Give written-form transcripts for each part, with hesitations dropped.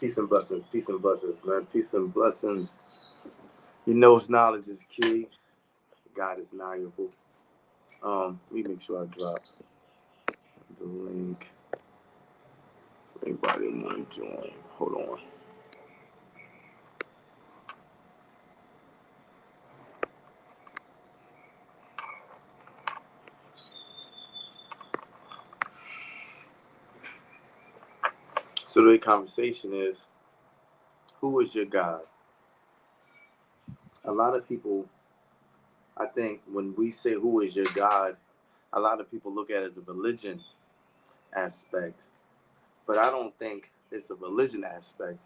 Peace and blessings, man. Peace and blessings. He knows knowledge is key. God is knowledgeable. Let me make sure I drop the link for anybody who want to join. Hold on. So the conversation is, who is your God? A lot of people, I think, when we say who is your God, a lot of people look at it as a religion aspect, but I don't think it's a religion aspect.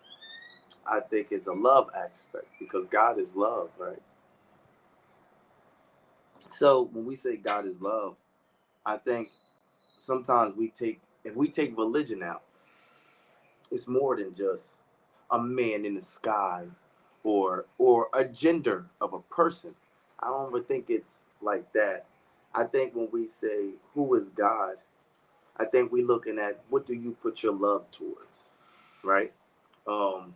I think it's a love aspect because God is love, right? So when we say God is love, I think sometimes if we take religion out, it's more than just a man in the sky or a gender of a person. I don't ever think it's like that. I think when we say who is God, I think we're looking at what do you put your love towards, right? Um,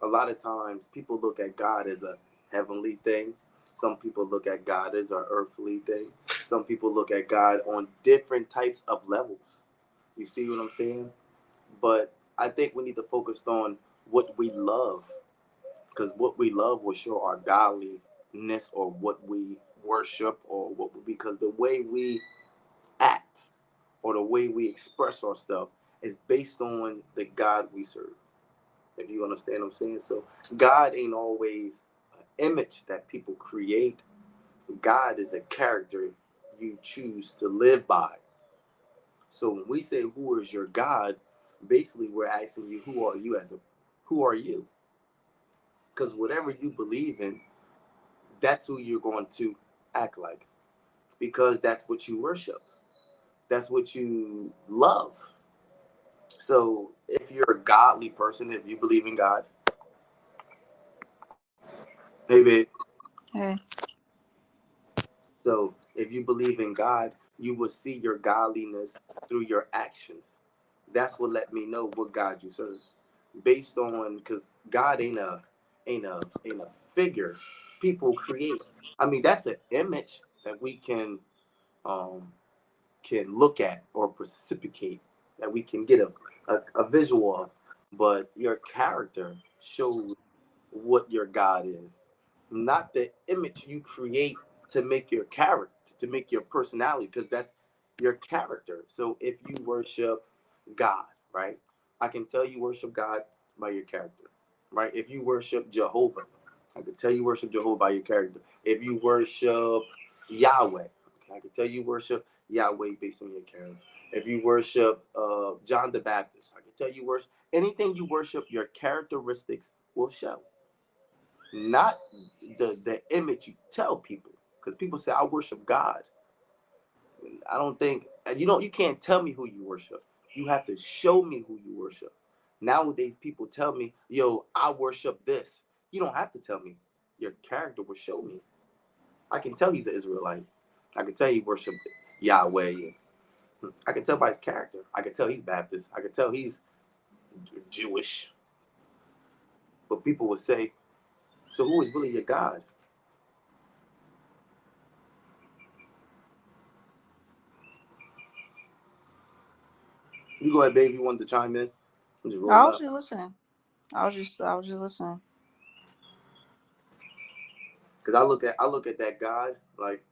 a lot of times people look at God as a heavenly thing. Some people look at God as an earthly thing. Some people look at God on different types of levels. You see what I'm saying? But I think we need to focus on what we love, because what we love will show our godliness or what we worship or what, because the way we act or the way we express ourselves is based on the God we serve. If you understand what I'm saying. So God ain't always an image that people create. God is a character you choose to live by. So when we say who is your God, basically we're asking you who are you? Because whatever you believe in, that's who you're going to act like. Because that's what you worship. That's what you love. So if you're a godly person, if you believe in God, maybe. Hey. So if you believe in God, you will see your godliness through your actions. That's what let me know what God you serve. Based on, because God ain't a figure people create. I mean, that's an image that we um can look at or precipitate, that we can get a visual of. But your character shows what your God is, not the image you create to make your character, to make your personality, because that's your character. So if you worship God, right? I can tell you worship God by your character, right? If you worship Jehovah, I can tell you worship Jehovah by your character. If you worship Yahweh, okay, I can tell you worship Yahweh based on your character. If you worship John the Baptist, I can tell you worship anything you worship, your characteristics will show, not the image you tell people. Because people say I worship God. I don't think you can't tell me who you worship. You have to show me who you worship. Nowadays, people tell me, "Yo, I worship this." You don't have to tell me. Your character will show me. I can tell he's an Israelite. I can tell he worshipped Yahweh. I can tell by his character. I can tell he's Baptist. I can tell he's Jewish. But people would say, "So who is really your God?" You go ahead, baby. You wanted to chime in? I'm just I rolling was up. just listening. I was just listening. Because I look at that God like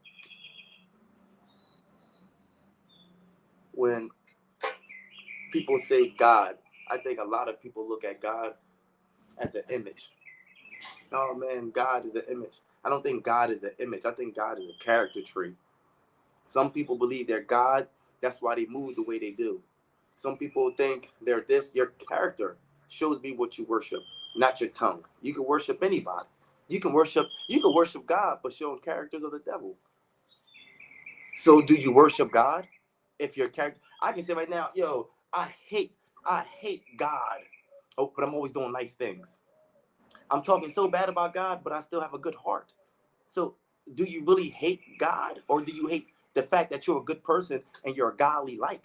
when people say God, I think a lot of people look at God as an image. Oh man, God is an image. I don't think God is an image. I think God is a character trait. Some people believe they're God. That's why they move the way they do. Some people think they're this. Your character shows me what you worship, not your tongue. You can worship anybody. You can worship God, but showing characters of the devil. So do you worship God? If your character, I can say right now, yo, I hate God. Oh, but I'm always doing nice things. I'm talking so bad about God, but I still have a good heart. So do you really hate God, or do you hate the fact that you're a good person and you're a godly like?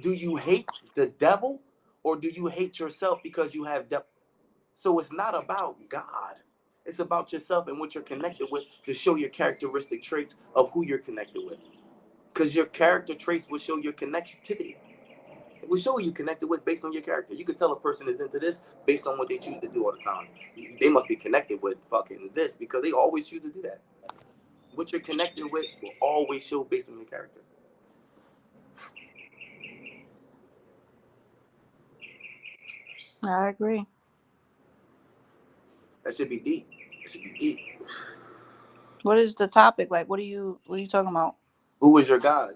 Do you hate the devil, Or do you hate yourself because you have depth? So it's not about God. It's about yourself and what you're connected with to show your characteristic traits of who you're connected with. Because your character traits will show your connectivity. It will show who you connected with based on your character. You could tell a person is into this based on what they choose to do all the time. They must be connected with fucking this because they always choose to do that. What you're connected with will always show based on your character. I agree. That should be deep. It should be deep. What is the topic? Like, what are you talking about? Who is your God?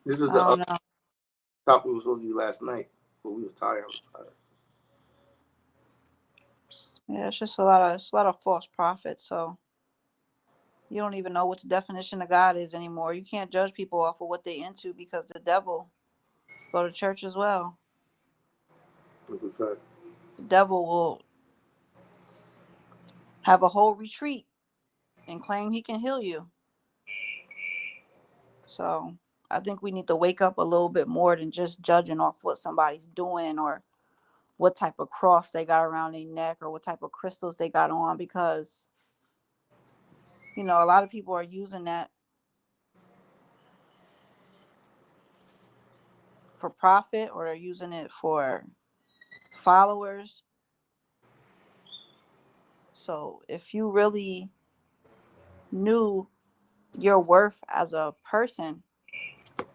This is I the don't know. topic we were supposed to do last night, but we was tired. Yeah, it's just a lot of false prophets. So you don't even know what the definition of God is anymore. You can't judge people off of what they into because the devil go to church as well. That's a fact. The devil will have a whole retreat and claim he can heal you. So I think we need to wake up a little bit more than just judging off what somebody's doing or what type of cross they got around their neck or what type of crystals they got on, because a lot of people are using that for profit, or they're using it for followers. So if you really knew your worth as a person,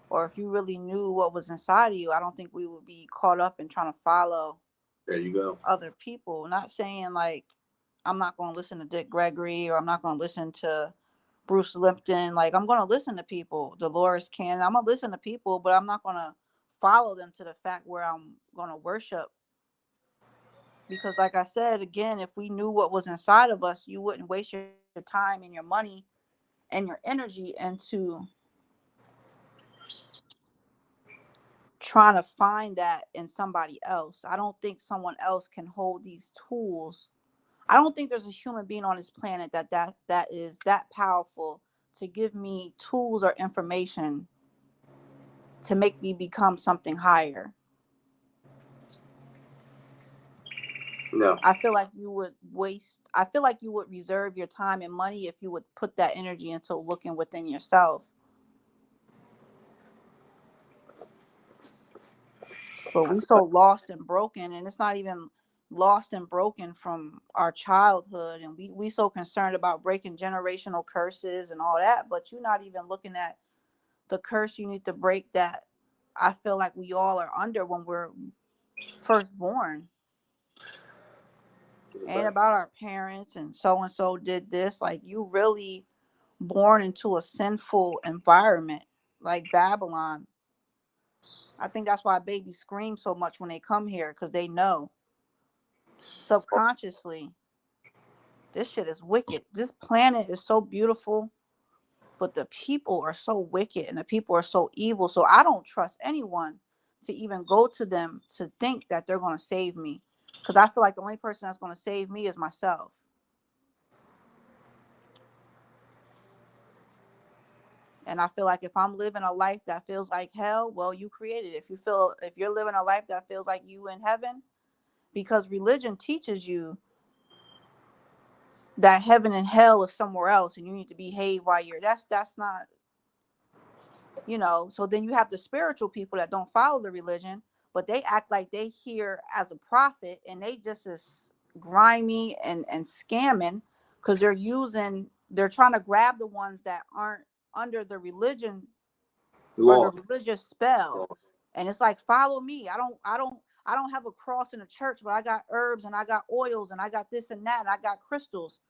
or if you really knew what was inside of you, I don't think we would be caught up in trying to follow There you go. other people. Not saying like I'm not going to listen to Dick Gregory or I'm not going to listen to Bruce Lipton. Like, I'm going to listen to people, Dolores Cannon. I'm going to listen to people, but I'm not going to follow them to the fact where I'm going to worship. Because like I said, again, if we knew what was inside of us, you wouldn't waste your time and your money and your energy into trying to find that in somebody else. I don't think someone else can hold these tools. I don't think there's a human being on this planet that is that powerful to give me tools or information to make me become something higher. No. I feel like you would reserve your time and money if you would put that energy into looking within yourself. But we so lost and broken, and it's not even lost and broken from our childhood, and we so concerned about breaking generational curses and all that, but you're not even looking at the curse you need to break that I feel like we all are under when we're first born. Ain't about our parents and so did this. Like, you really born into a sinful environment like Babylon. I think that's why babies scream so much when they come here, because they know subconsciously this shit is wicked. This planet is so beautiful, but the people are so wicked and the people are so evil. So I don't trust anyone to even go to them to think that they're going to save me, because I feel like the only person that's going to save me is myself. And I feel like if I'm living a life that feels like hell, well, you created it. If you're living a life that feels like you in heaven, because religion teaches you that heaven and hell is somewhere else and you need to behave while you're that's not, so then you have the spiritual people that don't follow the religion, but they act like they here as a prophet, and they just as grimy and scamming, because they're trying to grab the ones that aren't under the religion or the Law. religious spell. And it's like, follow me. I don't have a cross in the church, but I got herbs and I got oils and I got this and that and I got crystals.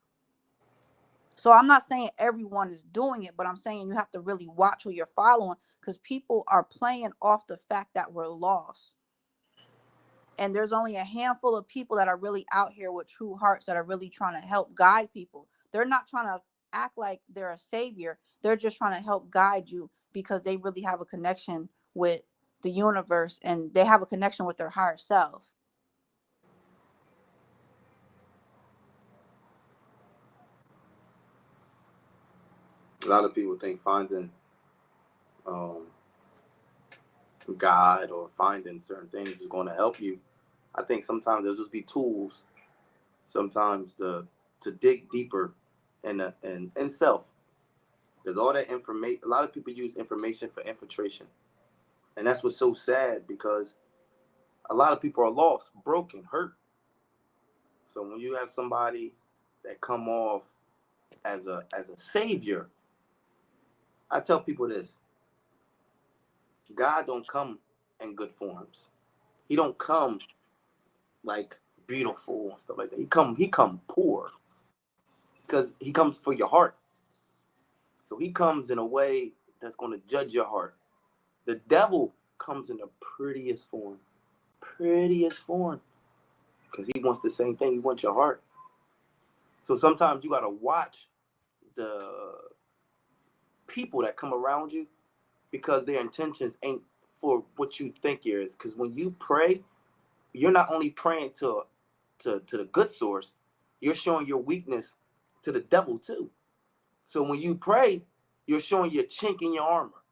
So I'm not saying everyone is doing it, but I'm saying you have to really watch who you're following, because people are playing off the fact that we're lost. And there's only a handful of people that are really out here with true hearts that are really trying to help guide people. They're not trying to act like they're a savior. They're just trying to help guide you because they really have a connection with the universe and they have a connection with their higher self. A lot of people think finding um, God or finding certain things is going to help you. I think sometimes there'll just be tools. Sometimes to dig deeper in self. There's all that information. A lot of people use information for infiltration, and that's what's so sad because a lot of people are lost, broken, hurt. So when you have somebody that come off as a savior, I tell people this: God don't come in good forms. He don't come like beautiful and stuff like that. He come poor because he comes for your heart. So he comes in a way that's going to judge your heart. The devil comes in the prettiest form, because he wants the same thing. He wants your heart. So sometimes you got to watch the people that come around you, because their intentions ain't for what you think it is. Because when you pray, you're not only praying to the good source, you're showing your weakness to the devil too. So when you pray, you're showing your chink in your armor.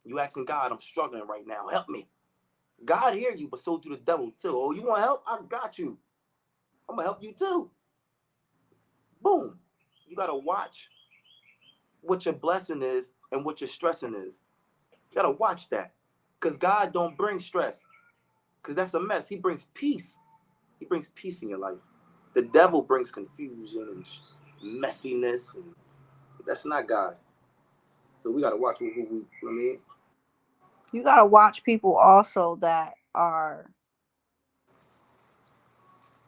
You asking God, I'm struggling right now. Help me. God hear you, but so do the devil too. Oh, you want help? I got you. I'm gonna help you too. Boom. You gotta watch what your blessing is and what your stressing is. You gotta watch that. Because God don't bring stress. Because that's a mess. He brings peace. He brings peace in your life. The devil brings confusion and messiness, and that's not God. So we gotta watch who we. I mean, You got to watch people also that are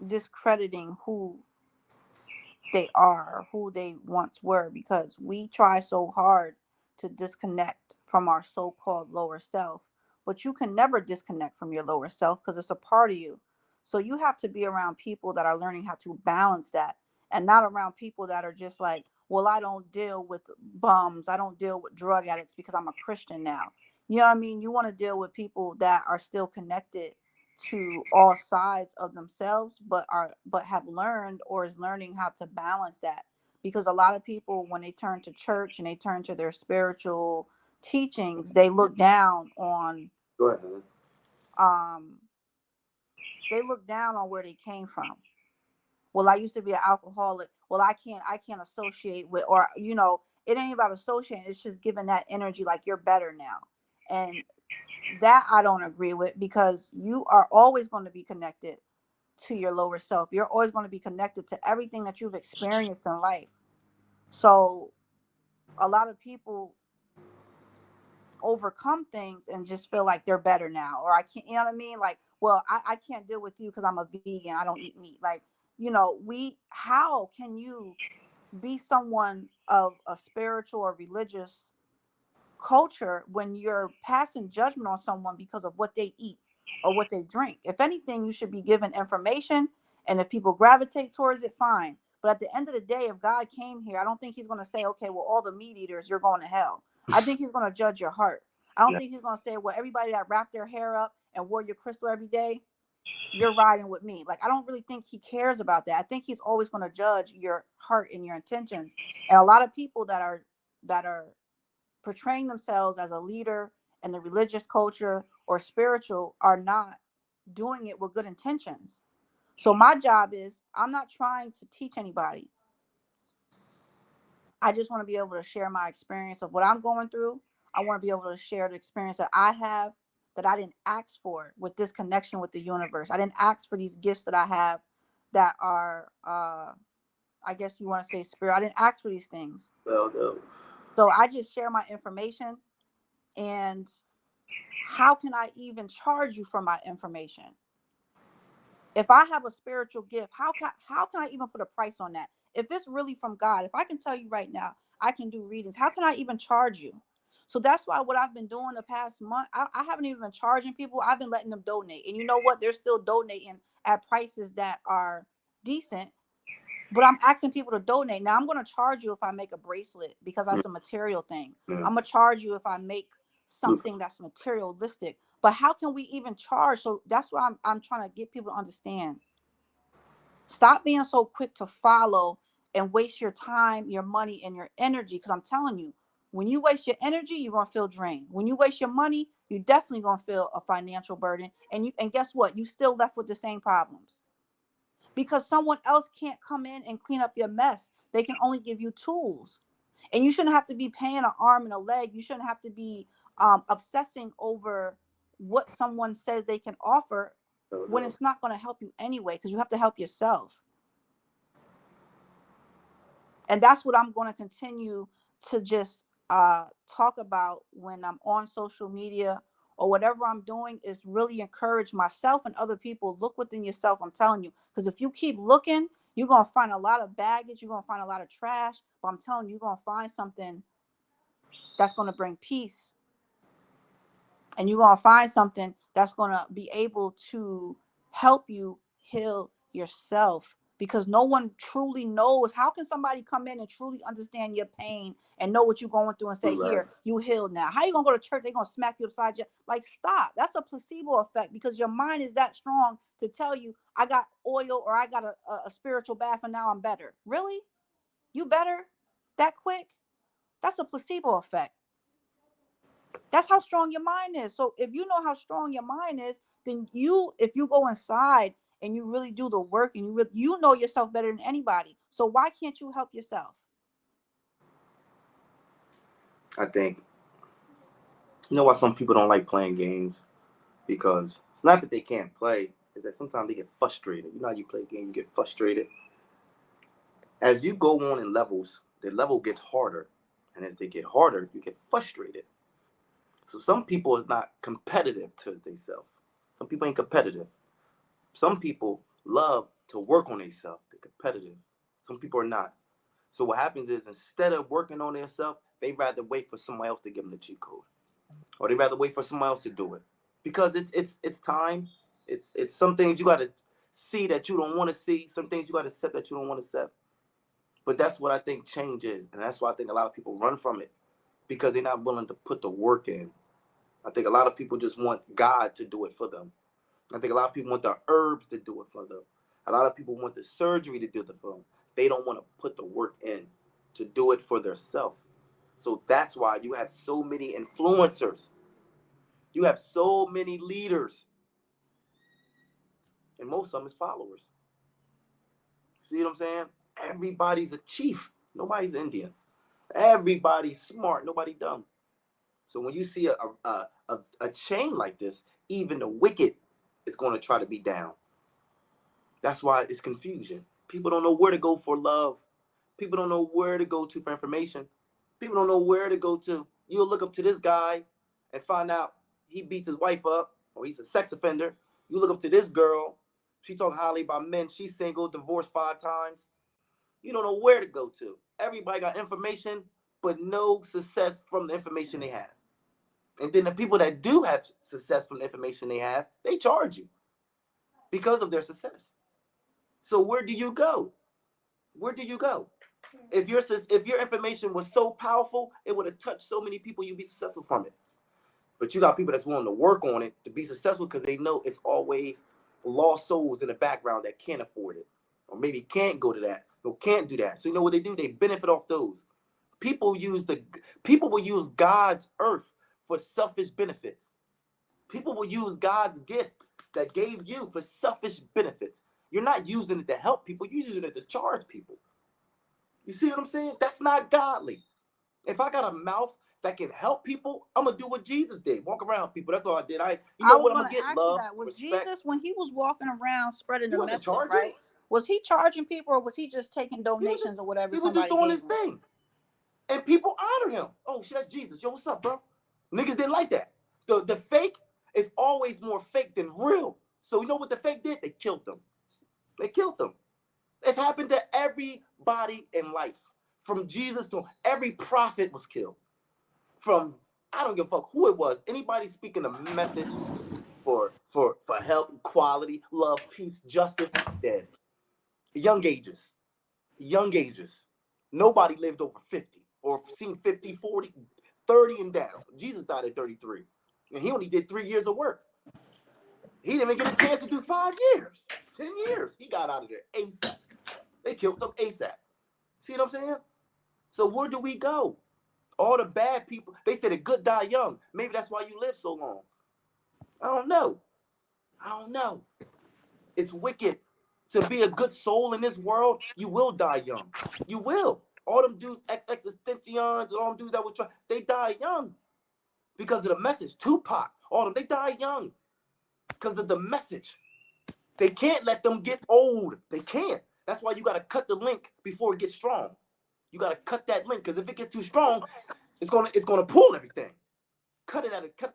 discrediting who they are, who they once were, because we try so hard to disconnect from our so-called lower self, but you can never disconnect from your lower self because it's a part of you. So you have to be around people that are learning how to balance that, and not around people that are just like, well, I don't deal with bums, I don't deal with drug addicts because I'm a Christian now. You know what I mean? You want to deal with people that are still connected to all sides of themselves, but have learned or is learning how to balance that. Because a lot of people, when they turn to church and they turn to their spiritual teachings, they look down on go ahead, man. um they look down on where they came from. Well, I used to be an alcoholic. Well, I can't associate with, or it ain't about associating, it's just giving that energy like you're better now. And that I don't agree with, because you are always going to be connected to your lower self. You're always going to be connected to everything that you've experienced in life. So a lot of people overcome things and just feel like they're better now, or I can't, you know what I mean? Like, well, I can't deal with you because I'm a vegan, I don't eat meat. Like, how can you be someone of a spiritual or religious culture when you're passing judgment on someone because of what they eat or what they drink? If anything, you should be given information, and if people gravitate towards it, fine. But at the end of the day, if God came here, I don't think he's going to say, okay, well, all the meat eaters, you're going to hell. I think he's going to judge your heart. I don't Yeah. think he's going to say, well, everybody that wrapped their hair up and wore your crystal every day, you're riding with me. Like, I don't really think he cares about that. I think he's always going to judge your heart and your intentions. And a lot of people that are portraying themselves as a leader in the religious culture or spiritual are not doing it with good intentions. So my job is, I'm not trying to teach anybody. I just want to be able to share my experience of what I'm going through. I want to be able to share the experience that I have, that I didn't ask for, with this connection with the universe. I didn't ask for these gifts that I have that are I guess you want to say spirit. I didn't ask for these things. Well, So I just share my information. And how can I even charge you for my information? If I have a spiritual gift, how can I even put a price on that? If it's really from God, if I can tell you right now, I can do readings, how can I even charge you? So that's why what I've been doing the past month, I haven't even been charging people. I've been letting them donate. And you know what? They're still donating at prices that are decent, but I'm asking people to donate. Now I'm going to charge you if I make a bracelet, because that's a material thing. yeah. I'm going to charge you if I make something that's materialistic. But how can we even charge? So that's what I'm trying to get people to understand. Stop being so quick to follow and waste your time, your money, and your energy. Because I'm telling you, When you waste your energy, you're gonna feel drained. When you waste your money, you're definitely gonna feel a financial burden. And guess what? You still left with the same problems because someone else can't come in and clean up your mess. They can only give you tools. And you shouldn't have to be paying an arm and a leg. You shouldn't have to be obsessing over what someone says they can offer No, when no. it's not going to help you anyway, because you have to help yourself. And that's what I'm going to continue to just talk about when I'm on social media or whatever I'm doing, is really encourage myself and other people. Look within yourself. I'm telling you, because if you keep looking, you're going to find a lot of baggage. You're going to find a lot of trash. But I'm telling you, you're going to find something that's going to bring peace. And you're going to find something that's going to be able to help you heal yourself, because no one truly knows. How can somebody come in and truly understand your pain and know what you're going through and say, Right. here, you healed now? How you going to go to church? They're going to smack you upside your, like, stop. That's a placebo effect, because your mind is that strong to tell you, I got oil or I got a spiritual bath and now I'm better. Really? You better that quick? That's a placebo effect. That's how strong your mind is. So if you know how strong your mind is, then if you go inside and you really do the work and you know yourself better than anybody. So why can't you help yourself? I think, you know why some people don't like playing games? Because it's not that they can't play, it's that sometimes they get frustrated. You know how you play a game, you get frustrated. As you go on in levels, the level gets harder. And as they get harder, you get frustrated. So some people is not competitive to themselves. Some people ain't competitive. Some people love to work on themselves. They're competitive. Some people are not. So what happens is, instead of working on themselves, they rather wait for somebody else to give them the cheat code, or they rather wait for somebody else to do it, because it's time. It's some things you got to see that you don't want to see. Some things you got to accept that you don't want to accept. But that's what I think change is, and that's why I think a lot of people run from it, because they're not willing to put the work in. I think a lot of people just want God to do it for them. I think a lot of people want the herbs to do it for them. A lot of people want the surgery to do it for them. They don't want to put the work in to do it for themselves. So that's why you have so many influencers. You have so many leaders. And most of them is followers. See what I'm saying? Everybody's a chief. Nobody's Indian. Everybody's smart. Nobody dumb. So when you see a chain like this, even the wicked is going to try to be down. That's why it's confusion. People don't know where to go for love. People don't know where to go to for information. People don't know where to go to. You'll look up to this guy and find out he beats his wife up, or he's a sex offender. You look up to this girl. She talking highly about men. She's single, divorced 5 times. You don't know where to go to. Everybody got information, but no success from the information they have. And then the people that do have success from the information they have, they charge you because of their success. So where do you go? Where do you go? If your information was so powerful, it would have touched so many people, you'd be successful from it. But you got people that's willing to work on it to be successful, because they know it's always lost souls in the background that can't afford it, or maybe can't go to that, or can't do that. So you know what they do? They benefit off those. People will use God's earth for selfish benefits. People will use God's gift that gave you for selfish benefits. You're not using it to help people, you're using it to charge people. You see what I'm saying? That's not godly. If I got a mouth that can help people, I'm gonna do what Jesus did. Walk around people. That's all I did. You I know was what? I'm going gonna to get ask you love, that. Was respect. Jesus, when he was walking around spreading He the wasn't message, charging. right? Was he charging people, or was he just taking donations or whatever He was just somebody doing gave his him? thing. And people honor him. Oh shit, that's Jesus. Yo, what's up, bro? Niggas didn't like that. The fake is always more fake than real. So you know what the fake did? They killed them. They killed them. It's happened to everybody in life. From Jesus to every prophet was killed. From, I don't give a fuck who it was. Anybody speaking a message for help, equality, love, peace, justice, dead. Young ages. Young ages. Nobody lived over 50 or seen 50, 40, 30 and down. Jesus died at 33. And he only did 3 years of work. He didn't even get a chance to do 5 years, 10 years. He got out of there ASAP. They killed him ASAP. See what I'm saying? So where do we go? All the bad people, they say the good die young. Maybe that's why you live so long. I don't know. It's wicked. To be a good soul in this world, you will die young. You will. All them dudes, Extensions, and all them dudes that were trying, they die young because of the message. Tupac, all them, they die young because of the message. They can't let them get old. They can't. That's why you got to cut the link before it gets strong. You got to cut that link, because if it gets too strong, it's gonna pull everything. Cut it at a cut.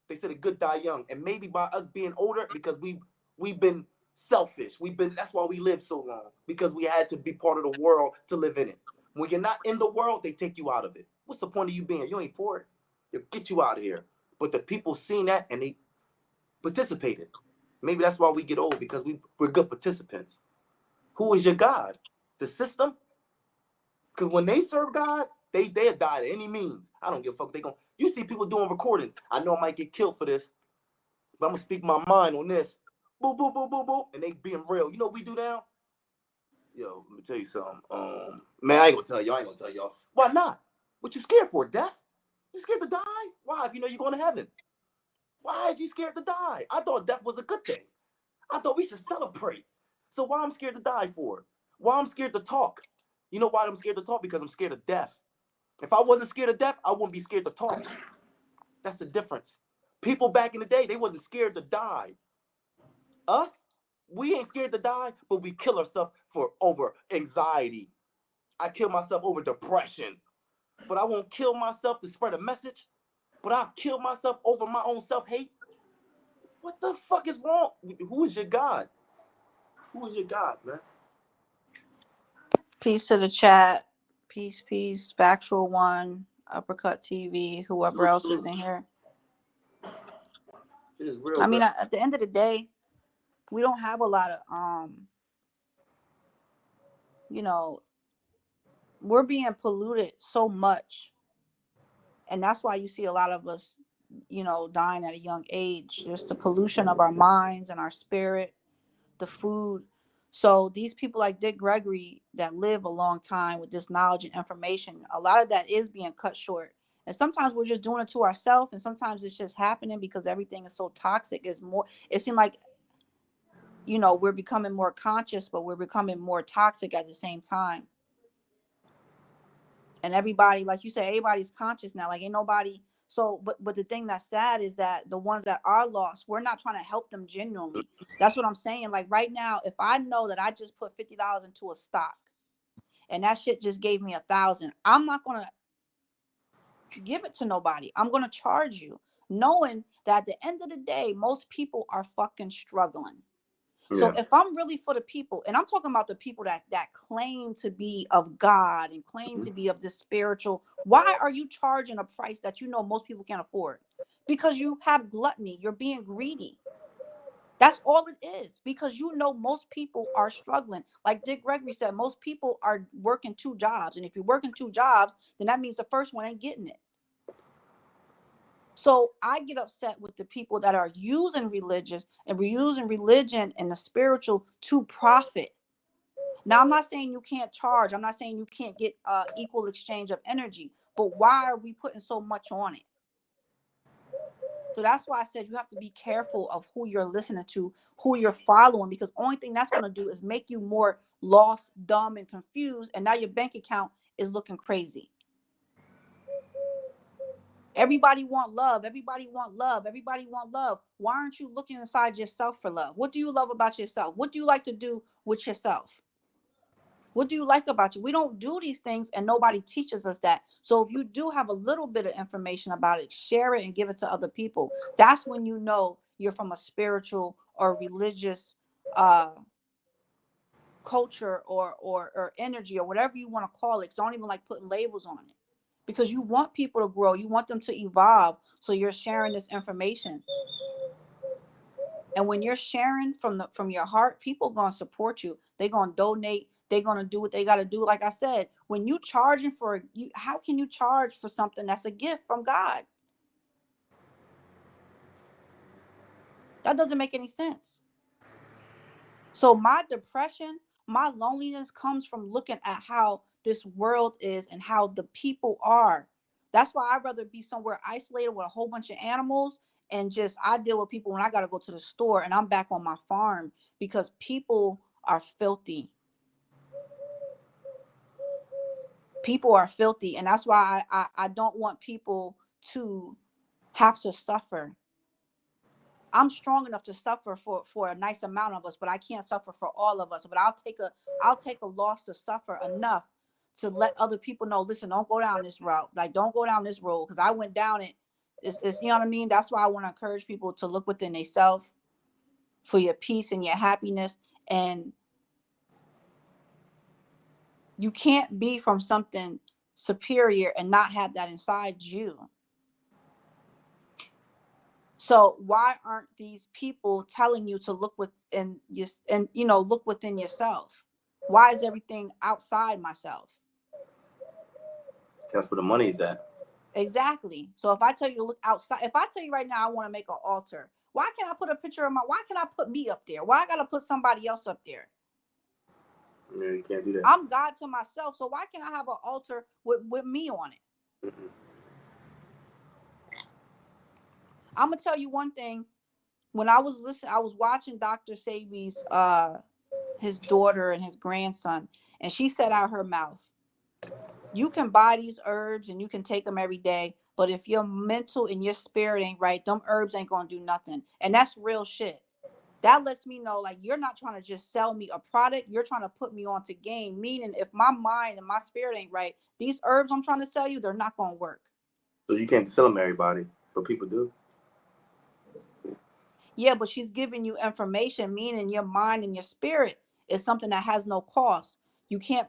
They said a good die young, and maybe by us being older, because we've been selfish. That's why we live so long, because we had to be part of the world to live in it. When you're not in the world, they take you out of it. What's the point of you being? You ain't for it. They'll get you out of here. But the people seen that and they participated. Maybe that's why we get old, because we're good participants. Who is your God? The system? Because when they serve God, they'll die at any means. I don't give a fuck. You see people doing recordings. I know I might get killed for this, but I'm gonna speak my mind on this. Boop, boop, boop, boop, boop. And they being real. You know what we do now? Yo, let me tell you something. Man, I ain't gonna tell y'all. Why not? What you scared for? Death? You scared to die? Why? If you know you're going to heaven. Why is you scared to die? I thought death was a good thing. I thought we should celebrate. So why I'm scared to die for? Why I'm scared to talk? You know why I'm scared to talk? Because I'm scared of death. If I wasn't scared of death, I wouldn't be scared to talk. That's the difference. People back in the day, they wasn't scared to die. Us, we ain't scared to die, but we kill ourselves over anxiety. I kill myself over depression, but I won't kill myself to spread a message. But I'll kill myself over my own self-hate. What the fuck is wrong? Who is your God? Who is your God, man? Peace to the chat. Peace. Factual One, Uppercut TV, whoever else is in here. It is real. I mean, at the end of the day, we don't have a lot of we're being polluted so much, and that's why you see a lot of us dying at a young age. Just the pollution of our minds and our spirit, the food. So these people like Dick Gregory that live a long time with this knowledge and information, a lot of that is being cut short. And sometimes we're just doing it to ourselves, and sometimes it's just happening because everything is so toxic. It seems like we're becoming more conscious, but we're becoming more toxic at the same time. And everybody, like you said, everybody's conscious now. Like ain't nobody. So, but the thing that's sad is that the ones that are lost, we're not trying to help them genuinely. That's what I'm saying. Like right now, if I know that I just put $50 into a stock, and that shit just gave me 1,000, I'm not gonna give it to nobody. I'm gonna charge you, knowing that at the end of the day, most people are fucking struggling. So if I'm really for the people, and I'm talking about the people that claim to be of God and claim to be of this spiritual, why are you charging a price that most people can't afford? Because you have gluttony. You're being greedy. That's all it is. Because most people are struggling. Like Dick Gregory said, most people are working 2 jobs. And if you're working 2 jobs, then that means the first one ain't getting it. So I get upset with the people that are using religion and the spiritual to profit. Now, I'm not saying you can't charge. I'm not saying you can't get equal exchange of energy. But why are we putting so much on it? So that's why I said you have to be careful of who you're listening to, who you're following, because the only thing that's going to do is make you more lost, dumb, and confused. And now your bank account is looking crazy. Everybody want love. Everybody want love. Everybody want love. Why aren't you looking inside yourself for love? What do you love about yourself? What do you like to do with yourself? What do you like about you? We don't do these things, and nobody teaches us that. So if you do have a little bit of information about it, share it and give it to other people. That's when you know you're from a spiritual or religious culture or energy or whatever you want to call it. So I don't even like putting labels on it. Because you want people to grow, you want them to evolve, so you're sharing this information. And when you're sharing from your heart, people gonna support you. They're gonna donate. They're gonna do what they gotta do. Like I said, when you charging for you, how can you charge for something that's a gift from God? That doesn't make any sense. So my depression, my loneliness comes from looking at how this world is and how the people are. That's why I'd rather be somewhere isolated with a whole bunch of animals, and just I deal with people when I got to go to the store and I'm back on my farm, because people are filthy. People are filthy, and that's why I don't want people to have to suffer. I'm strong enough to suffer for a nice amount of us, but I can't suffer for all of us. But I'll take a loss to suffer enough to let other people know, listen, don't go down this route. Like, don't go down this road, because I went down it. It's, you know what I mean? That's why I want to encourage people to look within themselves for your peace and your happiness. And you can't be from something superior and not have that inside you. So why aren't these people telling you to look within your, and look within yourself? Why is everything outside myself? That's where the money's at. Exactly. So if I tell you to look outside, if I tell you right now I want to make an altar, why can't I put a picture of why can't I put me up there? Why I gotta put somebody else up there? Yeah, you can't do that. I'm God to myself, so why can't I have an altar with me on it? Mm-mm. I'm gonna tell you one thing. When I was watching Dr. Sebi's his daughter and his grandson, and she said out her mouth, you can buy these herbs and you can take them every day, but if your mental and your spirit ain't right, them herbs ain't gonna do nothing. And that's real shit. That lets me know, like, you're not trying to just sell me a product, you're trying to put me on to gain. Meaning, if my mind and my spirit ain't right, these herbs I'm trying to sell you, they're not gonna work. So you can't sell them to everybody, but people do. Yeah, but she's giving you information, meaning your mind and your spirit is something that has no cost. You can't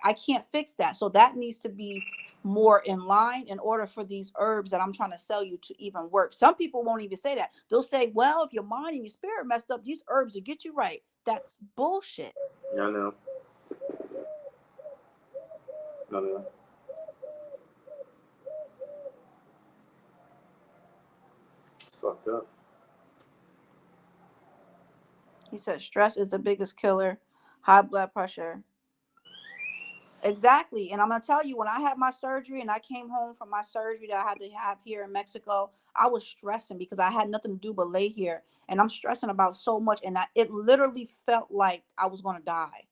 I can't fix that. So that needs to be more in line in order for these herbs that I'm trying to sell you to even work. Some people won't even say that. They'll say, well, if your mind and your spirit messed up, these herbs will get you right. That's bullshit. Yeah, I know. I know. It's fucked up. He said stress is the biggest killer, high blood pressure. Exactly. And I'm going to tell you, when I had my surgery and I came home from my surgery that I had to have here in Mexico, I was stressing because I had nothing to do but lay here. And I'm stressing about so much. And it literally felt like I was going to die.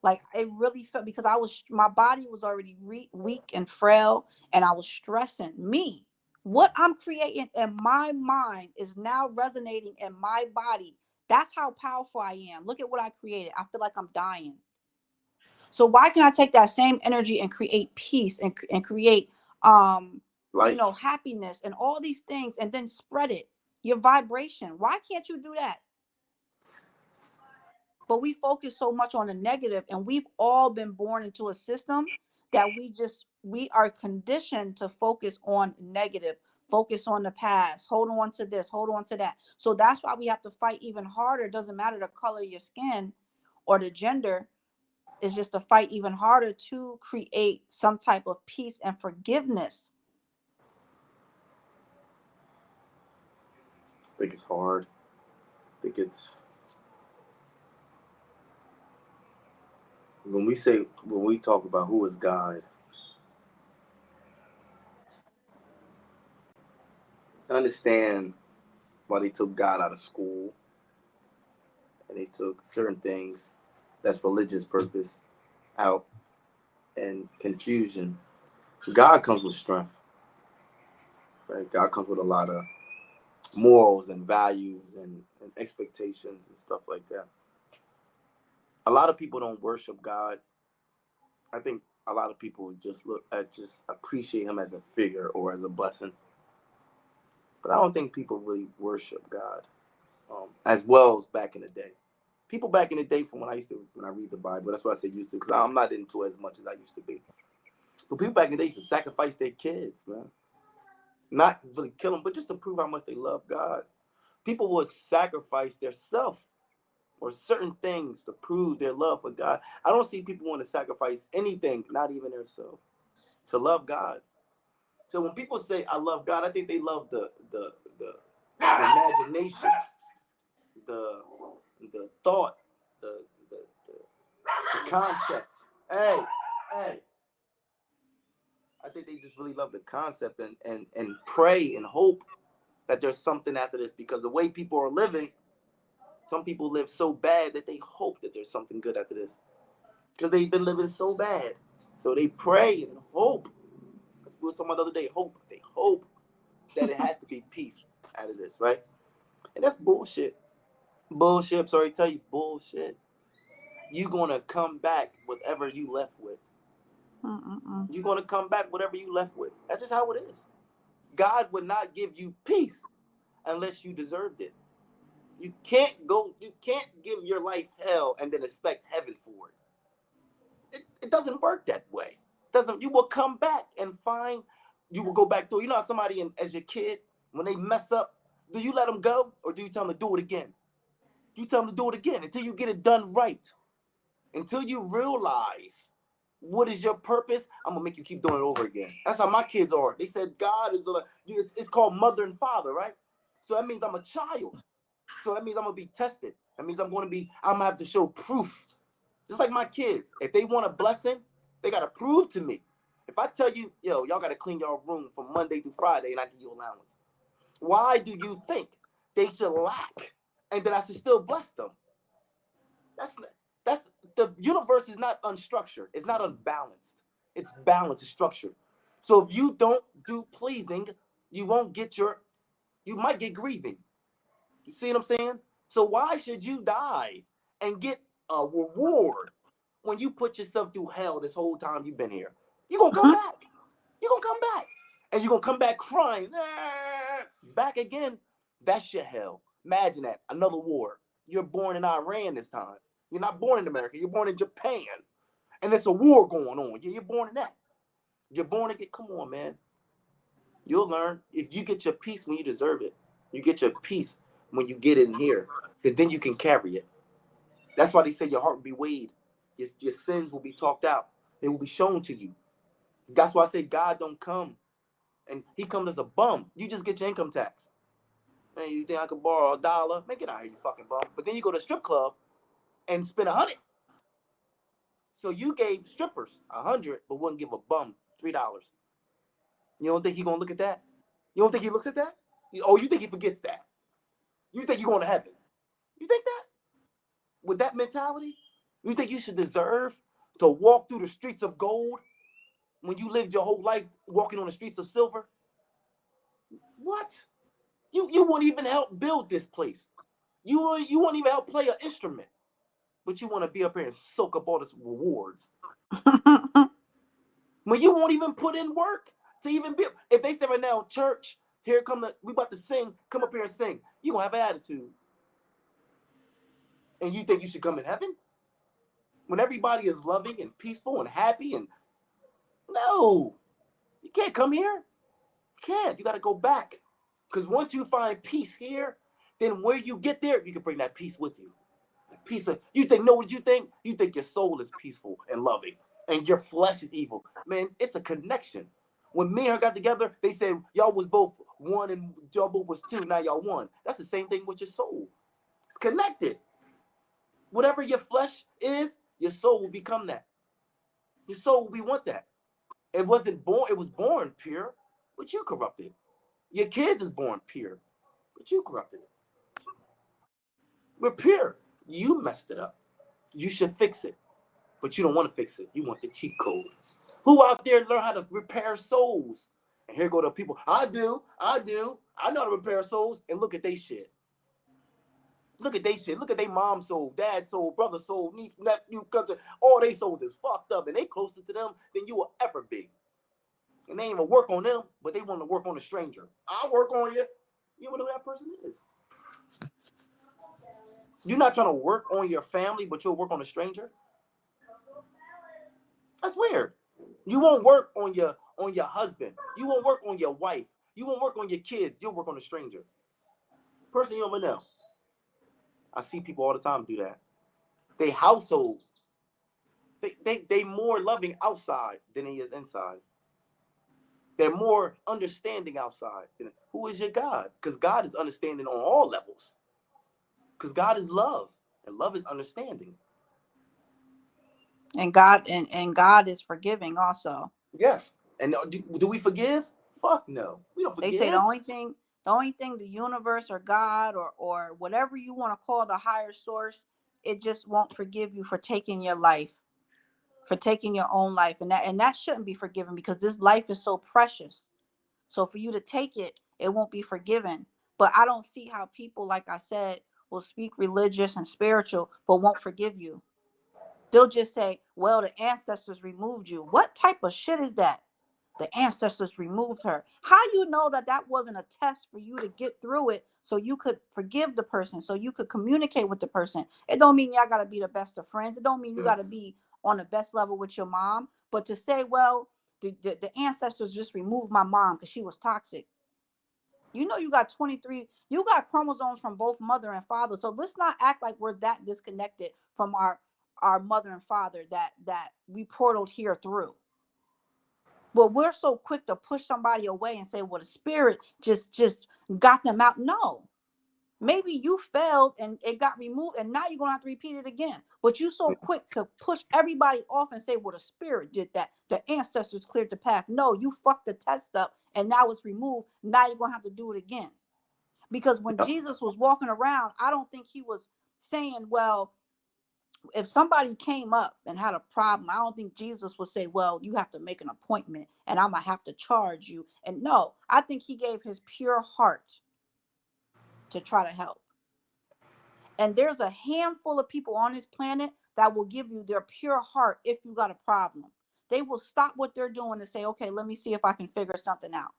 Like, it really felt, because my body was already weak and frail, and I was stressing me. What I'm creating in my mind is now resonating in my body. That's how powerful I am. Look at what I created. I feel like I'm dying. So why can I take that same energy and create peace and create Life. happiness and all these things, and then spread it, your vibration? Why can't you do that? But we focus so much on the negative, and we've all been born into a system that we are conditioned to focus on negative, focus on the past, hold on to this, hold on to that. So that's why we have to fight even harder. It doesn't matter the color of your skin or the gender. Is just to fight even harder to create some type of peace and forgiveness. I think it's hard. I think it's when we talk about who is God, I understand why they took God out of school and they took certain things that's for religious purpose out, and confusion. God comes with strength, right? God comes with a lot of morals and values and expectations and stuff like that. A lot of people don't worship God. I think a lot of people just appreciate him as a figure or as a blessing. But I don't think people really worship God as well as back in the day. People back in the day, from when I read the Bible, that's what I say used to, because I'm not into it as much as I used to be. But people back in the day used to sacrifice their kids, man. Not really kill them, but just to prove how much they love God. People would sacrifice their self or certain things to prove their love for God. I don't see people want to sacrifice anything, not even their self, to love God. So when people say I love God, I think they love the imagination, the the thought, the the, the, the concept. Hey, hey. I think they just really love the concept and pray and hope that there's something after this, because the way people are living, some people live so bad that they hope that there's something good after this because they've been living so bad. So they pray and hope. As we were talking about the other day, hope. They hope that it has to be peace out of this, right? And that's bullshit. Bullshit. I'm sorry to tell you, bullshit. You're going to come back whatever you left with. You're going to come back whatever you left with. That's just how it is. God would not give you peace unless you deserved it. You can't give your life hell and then expect heaven for it. It doesn't work that way. You will come back and you will go back through. You know how somebody as your kid, when they mess up, do you let them go or do you tell them to do it again? You tell them to do it again until you get it done right. Until you realize what is your purpose, I'm gonna make you keep doing it over again. That's how my kids are. They said God is it's called mother and father, right? So that means I'm a child. So that means I'm gonna be tested. That means I'm gonna have to show proof. Just like my kids. If they want a blessing, they gotta prove to me. If I tell you, yo, y'all gotta clean your room from Monday through Friday and I give you allowance, why do you think they should lack and that I should still bless them? That's the universe is not unstructured. It's not unbalanced. It's balanced. It's structured. So if you don't do pleasing, you might get grieving. You see what I'm saying? So why should you die and get a reward when you put yourself through hell this whole time you've been here? You're going to come back. You're going to come back. And you're going to come back crying. Back again. That's your hell. Imagine that. Another war. You're born in Iran this time. You're not born in America. You're born in Japan. And there's a war going on. You're born in that. You're born again. Come on, man. You'll learn. If you get your peace when you deserve it, you get your peace when you get in here, because then you can carry it. That's why they say your heart will be weighed. Your sins will be talked out. They will be shown to you. That's why I say God don't come. And he comes as a bum. You just get your income tax. Man, you think I could borrow $1? Man, get out of here, you fucking bum. But then you go to a strip club and spend $100. So you gave strippers $100, but wouldn't give a bum $3. You don't think he's gonna look at that? You don't think he looks at that? You think he forgets that? You think you're going to heaven? You think that? With that mentality, you think you should deserve to walk through the streets of gold when you lived your whole life walking on the streets of silver? What? You won't even help build this place. You won't even help play an instrument. But you want to be up here and soak up all these rewards. When you won't even put in work to even be. If they say right now, church, here come we about to sing, come up here and sing. You gonna have an attitude. And you think you should come in heaven? When everybody is loving and peaceful and happy and no, you can't come here. You can't. You got to go back. Because once you find peace here, then where you get there, you can bring that peace with you. Peace of you think, know what you think? You think your soul is peaceful and loving, and your flesh is evil. Man, it's a connection. When me and her got together, they said y'all was both one and double was two. Now y'all one. That's the same thing with your soul. It's connected. Whatever your flesh is, your soul will become that. Your soul will want that. It wasn't born. It was born pure, but you corrupted it. Your kids is born pure, but you corrupted it. We're pure. You messed it up. You should fix it, but you don't want to fix it. You want the cheat code. Who out there learn how to repair souls? And here go the people. I do. I know how to repair souls. And look at they shit. Look at they shit. Look at they mom's soul, dad's soul, brother's soul, niece, nephew, cousin. All they souls is fucked up, and they closer to them than you will ever be. And they ain't even work on them, but they want to work on a stranger. I'll work on you. You don't know who that person is. You're not trying to work on your family, but you'll work on a stranger. That's weird. You won't work on your husband. You won't work on your wife. You won't work on your kids. You'll work on a stranger. Person you don't know. I see people all the time do that. They household. They more loving outside than they is inside. They're more understanding outside. Who is your God? Because God is understanding on all levels. Because God is love, and love is understanding. And God and God is forgiving also. Yes. And do we forgive? Fuck no. We don't forgive. They say the only thing the universe or God or whatever you want to call the higher source, it just won't forgive you for taking your life, for taking your own life. And that shouldn't be forgiven, because this life is so precious. So for you to take it, it won't be forgiven. But I don't see how people, like I said, will speak religious and spiritual, but won't forgive you. They'll just say, well, the ancestors removed you. What type of shit is that? The ancestors removed her. How you know that wasn't a test for you to get through it so you could forgive the person, so you could communicate with the person? It don't mean y'all got to be the best of friends. It don't mean you got to be on the best level with your mom. But to say, well, the ancestors just removed my mom because she was toxic. You know, you got 23, you got chromosomes from both mother and father. So let's not act like we're that disconnected from our mother and father that we portaled here through. But we're so quick to push somebody away and say, well, the spirit just got them out. No, maybe you failed and it got removed, and now you're gonna have to repeat it again. But you so quick to push everybody off and say, well, the spirit did that, the ancestors cleared the path. No, you fucked the test up and now it's removed. Now you're gonna have to do it again. Because when Jesus was walking around, I don't think he was saying, well, if somebody came up and had a problem, I don't think Jesus would say, well, you have to make an appointment and I'm gonna have to charge you. And no, I think he gave his pure heart to try to help. And there's a handful of people on this planet that will give you their pure heart if you got a problem. They will stop what they're doing and say, okay, let me see if I can figure something out.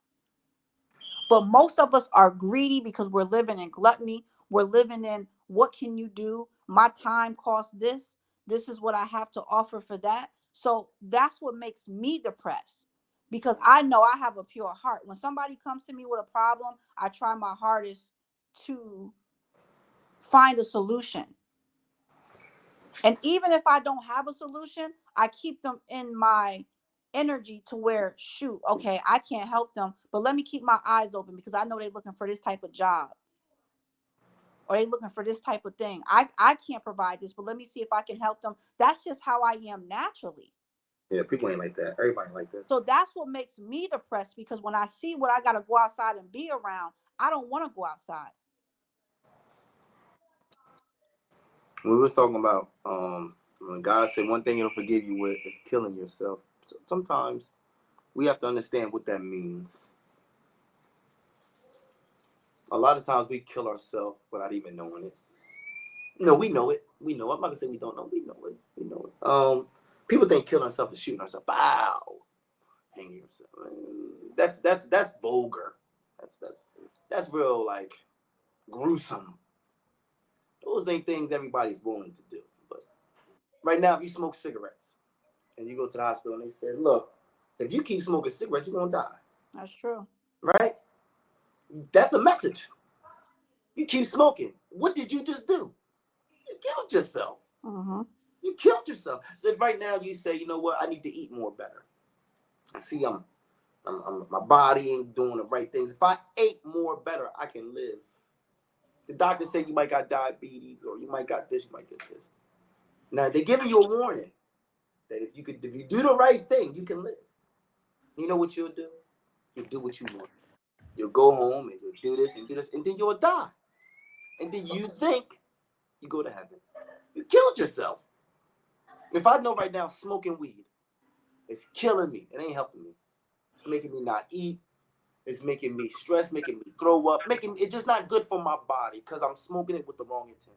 But most of us are greedy because we're living in gluttony. We're living in, what can you do? My time costs this. This is what I have to offer for that. So that's what makes me depressed, because I know I have a pure heart. When somebody comes to me with a problem, I try my hardest to find a solution. And even if I don't have a solution, I keep them in my energy to where, shoot, okay, I can't help them, but let me keep my eyes open because I know they're looking for this type of job, or they looking for this type of thing. I can't provide this, but let me see if I can help them. That's just how I am naturally. Yeah, people ain't like that. Everybody ain't like that. So that's what makes me depressed, because when I see what I got to go outside and be around, I don't want to go outside. We was talking about when God said one thing he'll forgive you with is killing yourself. So sometimes we have to understand what that means. A lot of times we kill ourselves without even knowing it. No, we know it. We know it. I'm not gonna say we don't know. We know it. We know it. People think killing ourselves is shooting ourselves. Bow, hanging yourself. That's vulgar. That's real, like, gruesome. Those ain't things everybody's willing to do. But right now, if you smoke cigarettes and you go to the hospital and they say, look, if you keep smoking cigarettes, you're gonna die. That's true. Right? That's a message. You keep smoking. What did you just do? You killed yourself. Mm-hmm. You killed yourself. So if right now you say, you know what, I need to eat more better. I see I'm my body ain't doing the right things. If I ate more better, I can live. The doctor said you might got diabetes, or you might got this, you might get this. Now they're giving you a warning that if you do the right thing, you can live. You know what you'll do? You'll do what you want. You'll go home and you'll do this, and then you'll die. And then you think you go to heaven. You killed yourself. If I know right now smoking weed is killing me, it ain't helping me. It's making me not eat. It's making me stress, making me throw up, it's just not good for my body because I'm smoking it with the wrong intent.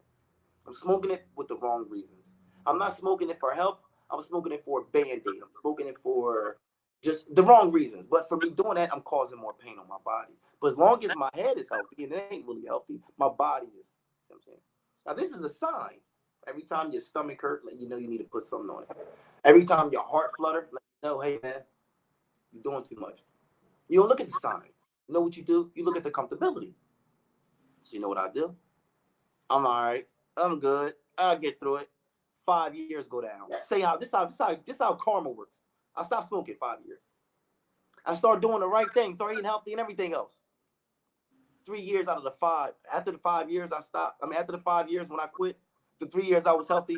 I'm smoking it with the wrong reasons. I'm not smoking it for help. I'm smoking it for a Band-Aid. I'm smoking it for just the wrong reasons. But for me doing that, I'm causing more pain on my body. But as long as my head is healthy, and it ain't really healthy, my body is. You know what I'm saying? Now, this is a sign. Every time your stomach hurts, you know you need to put something on it. Every time your heart flutters, let you know, hey, man, you're doing too much. You don't look at the signs. You know what you do? You look at the comfortability. So you know what I do? I'm all right. I'm good. I'll get through it. 5 years go down. Say how this how karma works. I stopped smoking 5 years. I start doing the right thing, start eating healthy and everything else. 3 years out of the 5. After the 5 years, I stopped. After the 5 years when I quit, the 3 years I was healthy,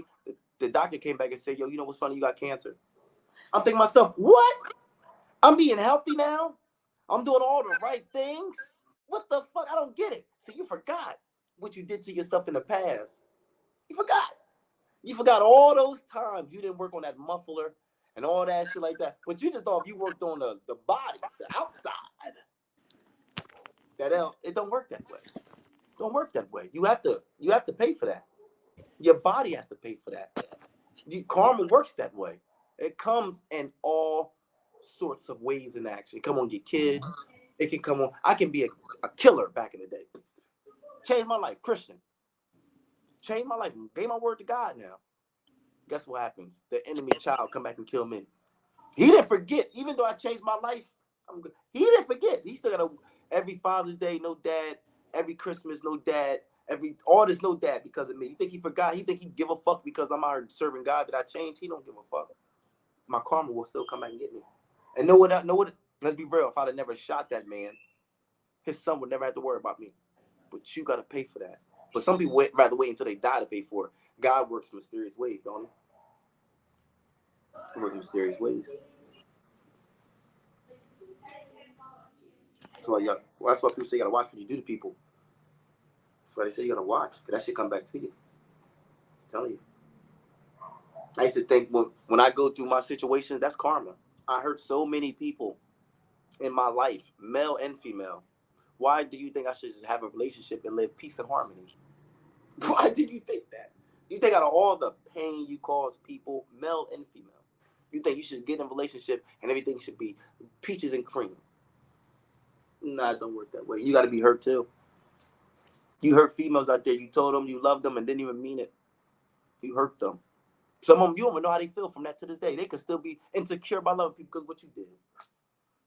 the doctor came back and said, yo, you know what's funny? You got cancer. I'm thinking to myself, what? I'm being healthy now. I'm doing all the right things. What the fuck? I don't get it. See, you forgot what you did to yourself in the past. You forgot. You forgot all those times you didn't work on that muffler and all that shit like that. But you just thought if you worked on the body, the outside, it don't work that way. Don't work that way. You have to pay for that. Your body has to pay for that. Karma works that way. It comes in all sorts of ways in action. It come on your kids. It can come on. I can be a killer back in the day. Changed my life. Christian. Changed my life. Gave my word to God now. Guess what happens? The enemy child come back and kill me. He didn't forget. Even though I changed my life, I'm good. He didn't forget. He still got every Father's Day, no dad. Every Christmas, no dad. All this, no dad because of me. You think he forgot? He think he give a fuck because I'm out serving God that I changed? He don't give a fuck. My karma will still come back and get me. And know what? Let's be real. If I'd have never shot that man, his son would never have to worry about me. But you got to pay for that. But some people rather wait until they die to pay for it. God works in mysterious ways, don't he? He works in mysterious ways. So that's why people say you got to watch what you do to people. That's why they say you got to watch. Because that shit come back to you. I'm telling you. I used to think when I go through my situations, that's karma. I hurt so many people in my life, male and female. Why do you think I should just have a relationship and live peace and harmony? Why did you think that? You think out of all the pain you cause people, male and female, you think you should get in a relationship and everything should be peaches and cream? Nah, it don't work that way. You got to be hurt too. You hurt females out there. You told them you loved them and didn't even mean it. You hurt them. Some of them, you don't even know how they feel from that to this day. They could still be insecure by loving people because of what you did.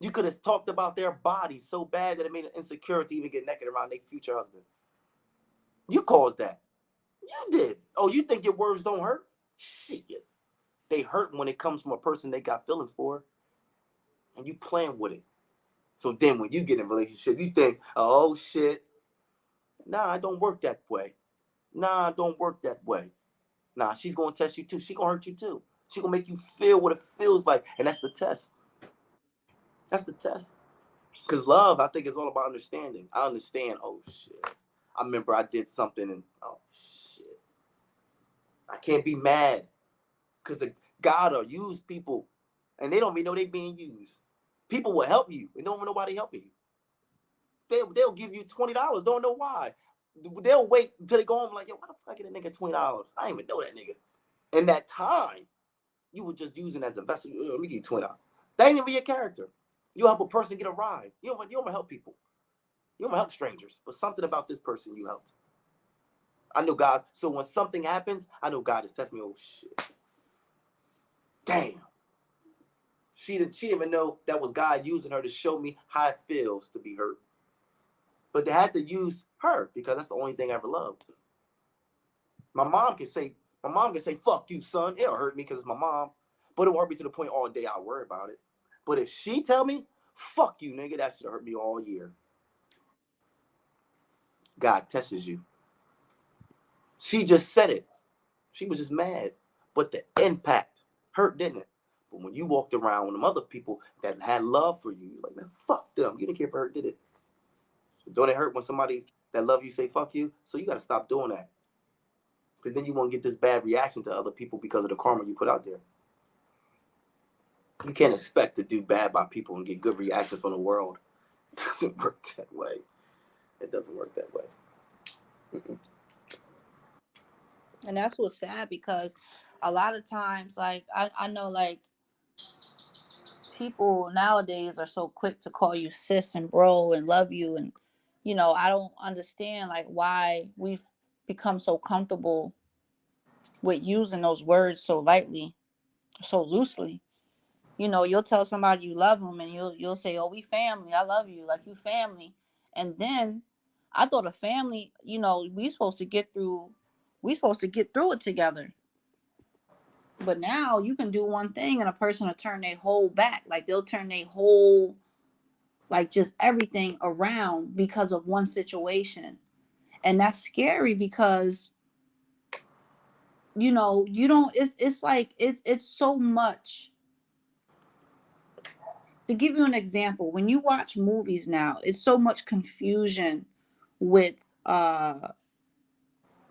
You could have talked about their body so bad that it made them insecure to even get naked around their future husband. You caused that. You did. Oh, you think your words don't hurt? Shit. They hurt when it comes from a person they got feelings for. And you playing with it. So then when you get in a relationship, you think, oh, shit. Nah, it don't work that way. Nah, it don't work that way. Nah, she's going to test you too. She's going to hurt you too. She's going to make you feel what it feels like. And that's the test. That's the test. Because love, I think, is all about understanding. I understand, oh, shit. I remember I did something and, oh, shit. I can't be mad. Because God will use people and they don't even know they're being used. People will help you and don't even know why they're helping you. They'll give you $20, don't know why. They'll wait until they go home like, yo, why the fuck get a nigga $20? I didn't even know that nigga. In that time, you were just using as a vessel. Let me give you $20. That ain't even your character. You help a person get a ride. You don't help people. You don't help strangers. But something about this person you helped. I know God. So when something happens, I know God is testing me. Oh, shit. Damn. She didn't even know that was God using her to show me how it feels to be hurt. But they had to use her because that's the only thing I ever loved. My mom can say, fuck you, son. It'll hurt me because it's my mom. But it'll hurt me to the point all day I'll worry about it. But if she tell me, fuck you, nigga, that should hurt me all year. God tests you. She just said it. She was just mad. But the impact hurt, didn't it? But when you walked around with them other people that had love for you, you're like, man, fuck them. You didn't care for her, did it? Don't it hurt when somebody that love you say fuck you? So you got to stop doing that. Because then you won't get this bad reaction to other people because of the karma you put out there. You can't expect to do bad by people and get good reaction from the world. It doesn't work that way. It doesn't work that way. Mm-mm. And that's what's sad because a lot of times, like, I know, like, people nowadays are so quick to call you sis and bro and love you. And, you know, I don't understand, like, why we've become so comfortable with using those words so lightly, so loosely. You know, you'll tell somebody you love them and you'll say, oh, we family. I love you. Like, you family. And then I thought a family, you know, we supposed to get through it together. But now you can do one thing and a person will turn their whole back. Like, they'll turn their whole, like, just everything around because of one situation. And that's scary because, you know, you don't, it's like, it's so much. To give you an example, when you watch movies now, it's so much confusion with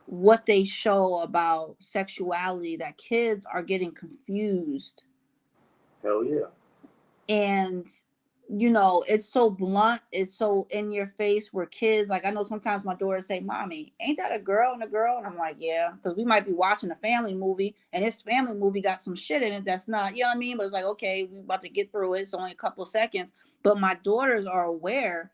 what they show about sexuality that kids are getting confused. Hell yeah. And you know, it's so blunt, it's so in your face, where kids, like, I know sometimes my daughters say, "Mommy, ain't that a girl and a girl?" And I'm like, "Yeah," because we might be watching a family movie and this family movie got some shit in it that's not, you know what I mean? But it's like, okay, we about to get through it, it's only a couple of seconds. But my daughters are aware,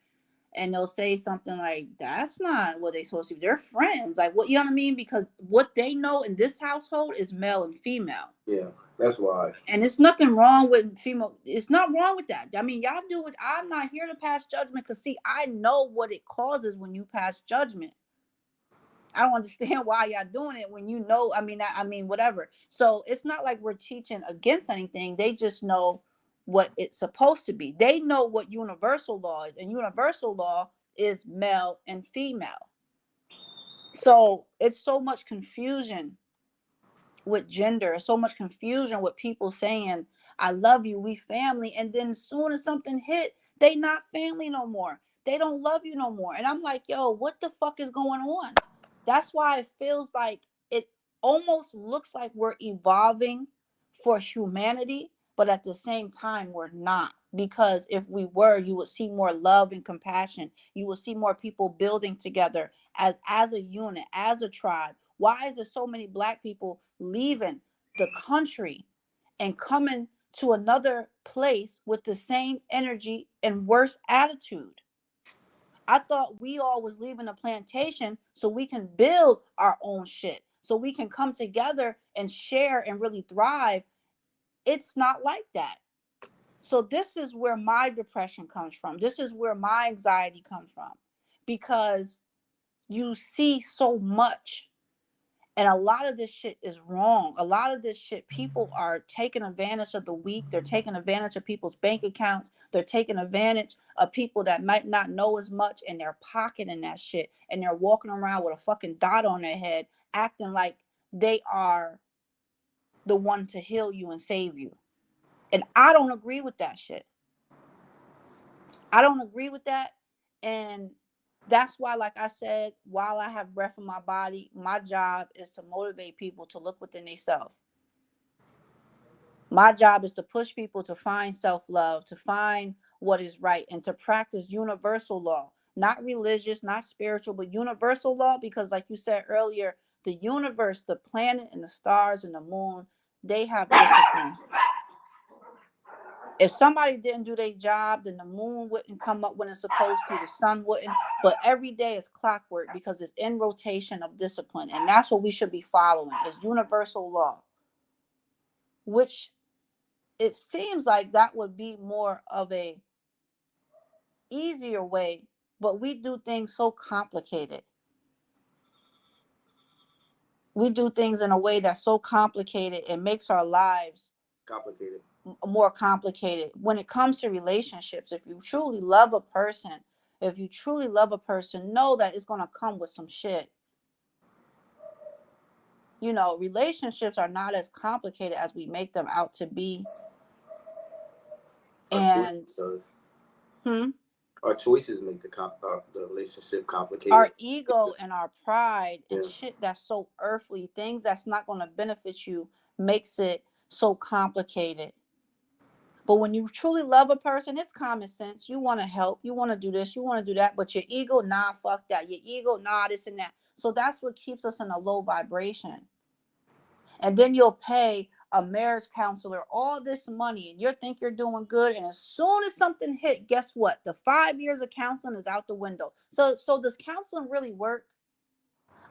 and they'll say something like, "That's not what they supposed to be, they're friends." Like, what, you know what I mean? Because what they know in this household is male and female. Yeah, that's why. And it's nothing wrong with female. It's not wrong with that. I mean, y'all do it. I'm not here to pass judgment, because see, I know what it causes when you pass judgment. I don't understand why y'all doing it when you know. I mean, whatever. So it's not like we're teaching against anything. They just know what it's supposed to be. They know what universal law is, and universal law is male and female. So it's so much confusion with gender, so much confusion with people saying, "I love you, we family," and then as soon as something hit, they not family no more, they don't love you no more. And I'm like, yo, what the fuck is going on? That's why it feels like, it almost looks like we're evolving for humanity, but at the same time we're not. Because if we were, you would see more love and compassion, you will see more people building together as a unit, as a tribe. Why is there so many black people leaving the country and coming to another place with the same energy and worse attitude? I thought we all was leaving a plantation so we can build our own shit, so we can come together and share and really thrive. It's not like that. So this is where my depression comes from. This is where my anxiety comes from, because you see so much. And a lot of this shit is wrong. A lot of this shit, people are taking advantage of the weak. They're taking advantage of people's bank accounts. They're taking advantage of people that might not know as much, and they're pocketing that shit. And they're walking around with a fucking dot on their head, acting like they are the one to heal you and save you. And I don't agree with that shit. I don't agree with that. And that's why, like I said, while I have breath in my body, my job is to motivate people to look within themselves. My job is to push people to find self-love, to find what is right, and to practice universal law, not religious, not spiritual, but universal law. Because, like you said earlier, the universe, the planet, and the stars and the moon, they have discipline. If somebody didn't do their job, then the moon wouldn't come up when it's supposed to, the sun wouldn't. But every day is clockwork, because it's in rotation of discipline. And that's what we should be following, is universal law, which it seems like that would be more of a easier way, but we do things so complicated. We do things in a way that's so complicated, it makes our lives Complicated. more complicated. When it comes to relationships, if you truly love a person, know that it's going to come with some shit. You know, relationships are not as complicated as we make them out to be. Our And choices, hmm, our choices make the relationship complicated. our ego and our pride and Yeah. shit that's so earthly, things that's not going to benefit you, makes it so complicated. But when you truly love a person, it's common sense. You want to help, you want to do this, you want to do that. But your ego, nah, fuck that. Your ego, nah, this and that. So that's what keeps us in a low vibration. And then you'll pay a marriage counselor all this money, and you think you're doing good. And as soon as something hit, guess what? The 5 years of counseling is out the window. So does counseling really work?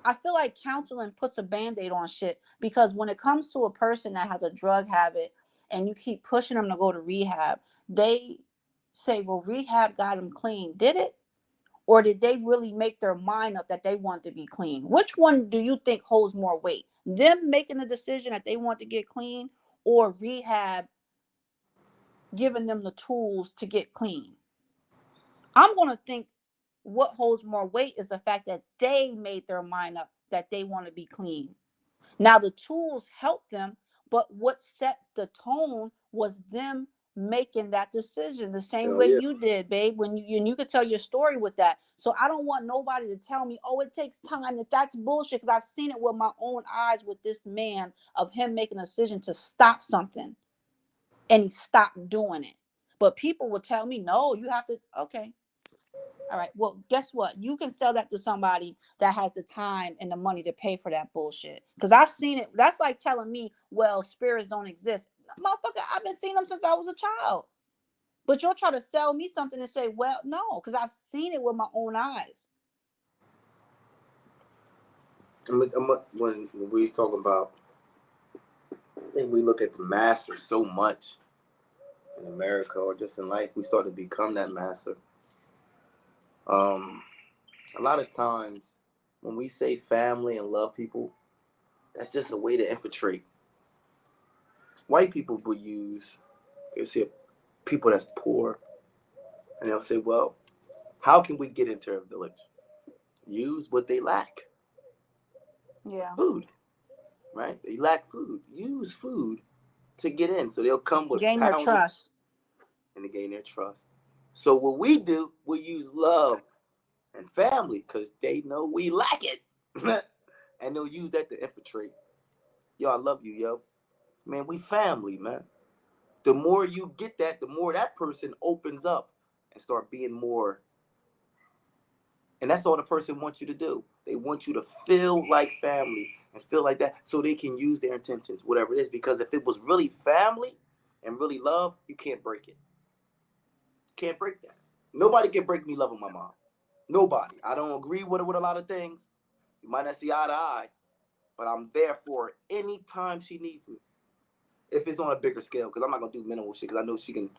I feel like counseling puts a band-aid on shit, because when it comes to a person that has a drug habit and you keep pushing them to go to rehab, they say, well, rehab got them clean. Did it? Or did they really make their mind up that they want to be clean? Which one do you think holds more weight? Them making the decision that they want to get clean, or rehab giving them the tools to get clean? I'm going to think what holds more weight is the fact that they made their mind up that they want to be clean. Now, the tools help them, but what set the tone was them making that decision the same Hell way yeah. you did, babe, when you could tell your story with that. So I don't want nobody to tell me, oh, it takes time. That's bullshit, because I've seen it with my own eyes with this man, of him making a decision to stop something, and he stopped doing it. But people will tell me, no, you have to. Okay, all right, well, guess what? You can sell that to somebody that has the time and the money to pay for that bullshit. Because I've seen it. That's like telling me, well, spirits don't exist. Motherfucker, I've been seeing them since I was a child. But you'll try to sell me something and say, well, no, because I've seen it with my own eyes. When we was talking about, I think we look at the master so much in America or just in life, we start to become that master. A lot of times when we say family and love people, that's just a way to infiltrate. White people will use, they see people that's poor, and they'll say, well, how can we get into a village? Use what they lack. Yeah. Food, right? They lack food. Use food to get in. So they'll come with Gain their pounds trust. and to gain their trust. So what we do, we use love and family because they know we lack it. And they'll use that to infiltrate. Yo, I love you, yo. Man, we family, man. The more you get that, the more that person opens up and start being more. And that's all the person wants you to do. They want you to feel like family and feel like that so they can use their intentions, whatever it is. Because if it was really family and really love, you can't break it. Can't break that. Nobody can break me loving my mom. Nobody. I don't agree with her with a lot of things. You might not see eye to eye, but I'm there for her anytime she needs me. If it's on a bigger scale, because I'm not gonna do minimal shit, because I know she can.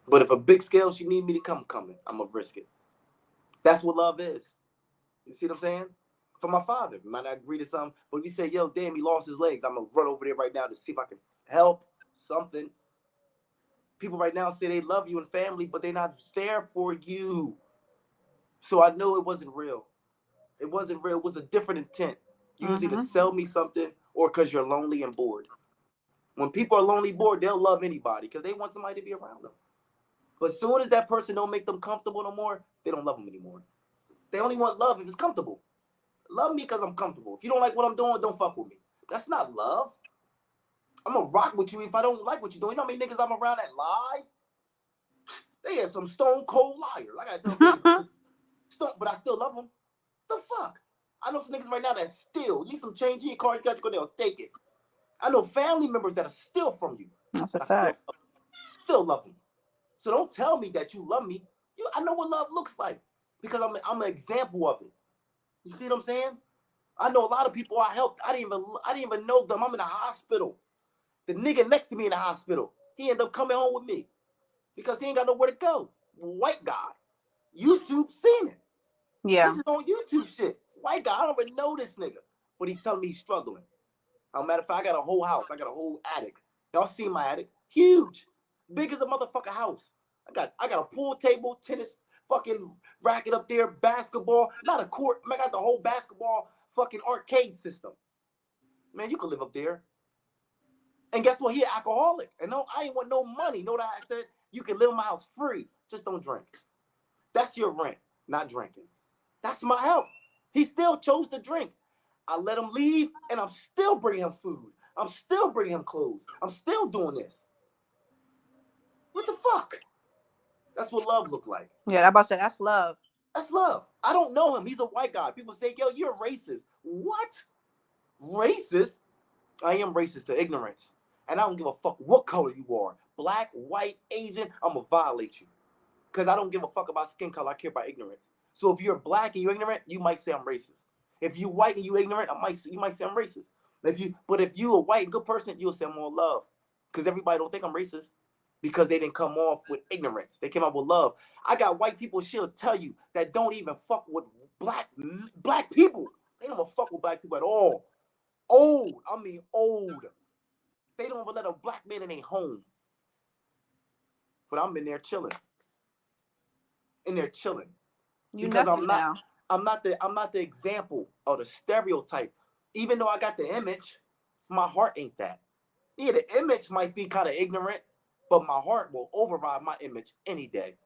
But if a big scale, she need me to come coming, I'm gonna risk it. That's what love is. You see what I'm saying? For my father, you might not agree to something, but if you say, yo, damn, he lost his legs, I'm gonna run over there right now to see if I can help something. People right now say they love you and family, but they're not there for you. So I know it wasn't real. It wasn't real. It was a different intent. Usually to sell me something or because you're lonely and bored. When people are lonely, bored, they'll love anybody because they want somebody to be around them. But as soon as that person don't make them comfortable no more, they don't love them anymore. They only want love if it's comfortable. Love me because I'm comfortable. If you don't like what I'm doing, don't fuck with me. That's not love. I'm gonna rock with you if I don't like what you're doing. You know how many niggas I'm around that lie? They are some stone cold liars. I gotta tell them, but I still love them. The fuck? I know some niggas right now that steal. You need some change in your car, you got to go there and take it. I know family members that are steal from you. That's a fact. Still love them. So don't tell me that you love me. I know what love looks like because I'm an example of it. You see what I'm saying? I know a lot of people I helped. I didn't even know them. I'm in the hospital. The nigga next to me in the hospital, he ended up coming home with me because he ain't got nowhere to go. White guy. YouTube seen it. Yeah. This is on YouTube shit. White guy, I don't even know this nigga, but he's telling me he's struggling. As a matter of fact, I got a whole house. I got a whole attic. Y'all seen my attic? Huge. Big as a motherfucking house. I got a pool table, tennis fucking racket up there, basketball, not a court. I got the whole basketball fucking arcade system. Man, you could live up there. And guess what? He an alcoholic. And no, I ain't want no money. Know that I said you can live in my house free. Just don't drink. That's your rent, not drinking. That's my help. He still chose to drink. I let him leave, and I'm still bringing him food. I'm still bringing him clothes. I'm still doing this. What the fuck? That's what love look like. Yeah, I'm about to say that's love. That's love. I don't know him. He's a white guy. People say, yo, you're a racist. What? Racist? I am racist to ignorance. And I don't give a fuck what color you are. Black, white, Asian, I'm going to violate you. Because I don't give a fuck about skin color. I care about ignorance. So if you're black and you're ignorant, you might say I'm racist. If you're white and you're ignorant, you might say I'm racist. But if you're a white and good person, you'll say more love. Because everybody don't think I'm racist. Because they didn't come off with ignorance. They came out with love. I got white people, she'll tell you, that don't even fuck with black people. They don't even fuck with black people at all. Old. I mean old. They don't even let a black man in their home. But I'm in there chilling. Because I'm not the example or the stereotype. Even though I got the image, my heart ain't that. Yeah, the image might be kind of ignorant, but my heart will override my image any day.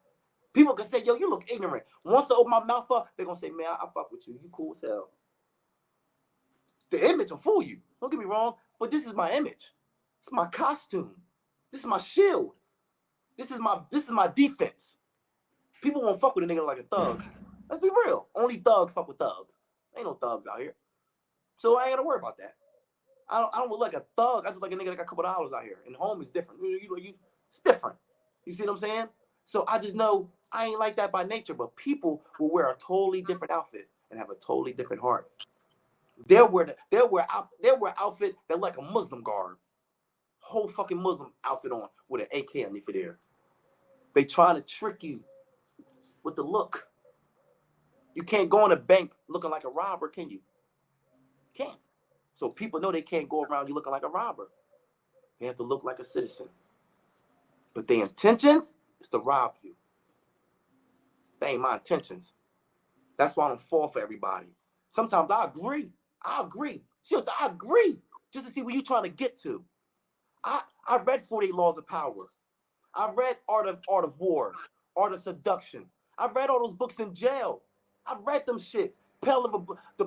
People can say, yo, you look ignorant. Once I open my mouth up, they're going to say, man, I fuck with you. You cool as hell. The image will fool you. Don't get me wrong, but this is my image. It's my costume. This is my shield. This is my defense. People won't fuck with a nigga like a thug. Let's be real. Only thugs fuck with thugs. Ain't no thugs out here. So I ain't gotta worry about that. I don't look like a thug. I just like a nigga that got a couple dollars out here. And home is different. It's different. You see what I'm saying? So I just know I ain't like that by nature, but people will wear a totally different outfit and have a totally different heart. They'll wear outfit that like a Muslim garb. Whole fucking Muslim outfit on with an AK on for there. They trying to trick you with the look. You can't go in a bank looking like a robber, can you? Can't. So people know they can't go around you looking like a robber. They have to look like a citizen. But their intentions is to rob you. That ain't my intentions. That's why I don't fall for everybody. Sometimes I agree. I agree. Just to see where you're trying to get to. I read 48 Laws of Power. I read Art of War, Art of Seduction. I read all those books in jail. I read them shits. Behold of a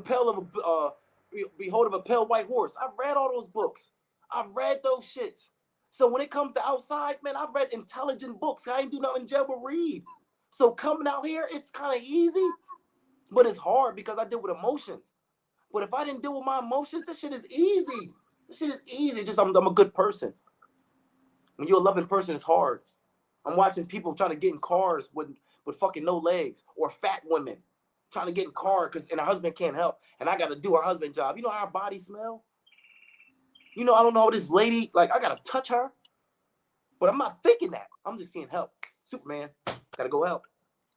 Pale White Horse. I read all those books. I read those shits. So when it comes to outside, man, I've read intelligent books. I ain't do nothing in jail but read. So coming out here, it's kind of easy, but it's hard because I deal with emotions. But if I didn't deal with my emotions, this shit is easy. Just I'm a good person. When you're a loving person, it's hard. I'm watching people trying to get in cars with fucking no legs, or fat women trying to get in car and her husband can't help, and I got to do her husband job. You know how her body smell? You know, I don't know this lady, like I got to touch her, but I'm not thinking that. I'm just seeing help. Superman, got to go help.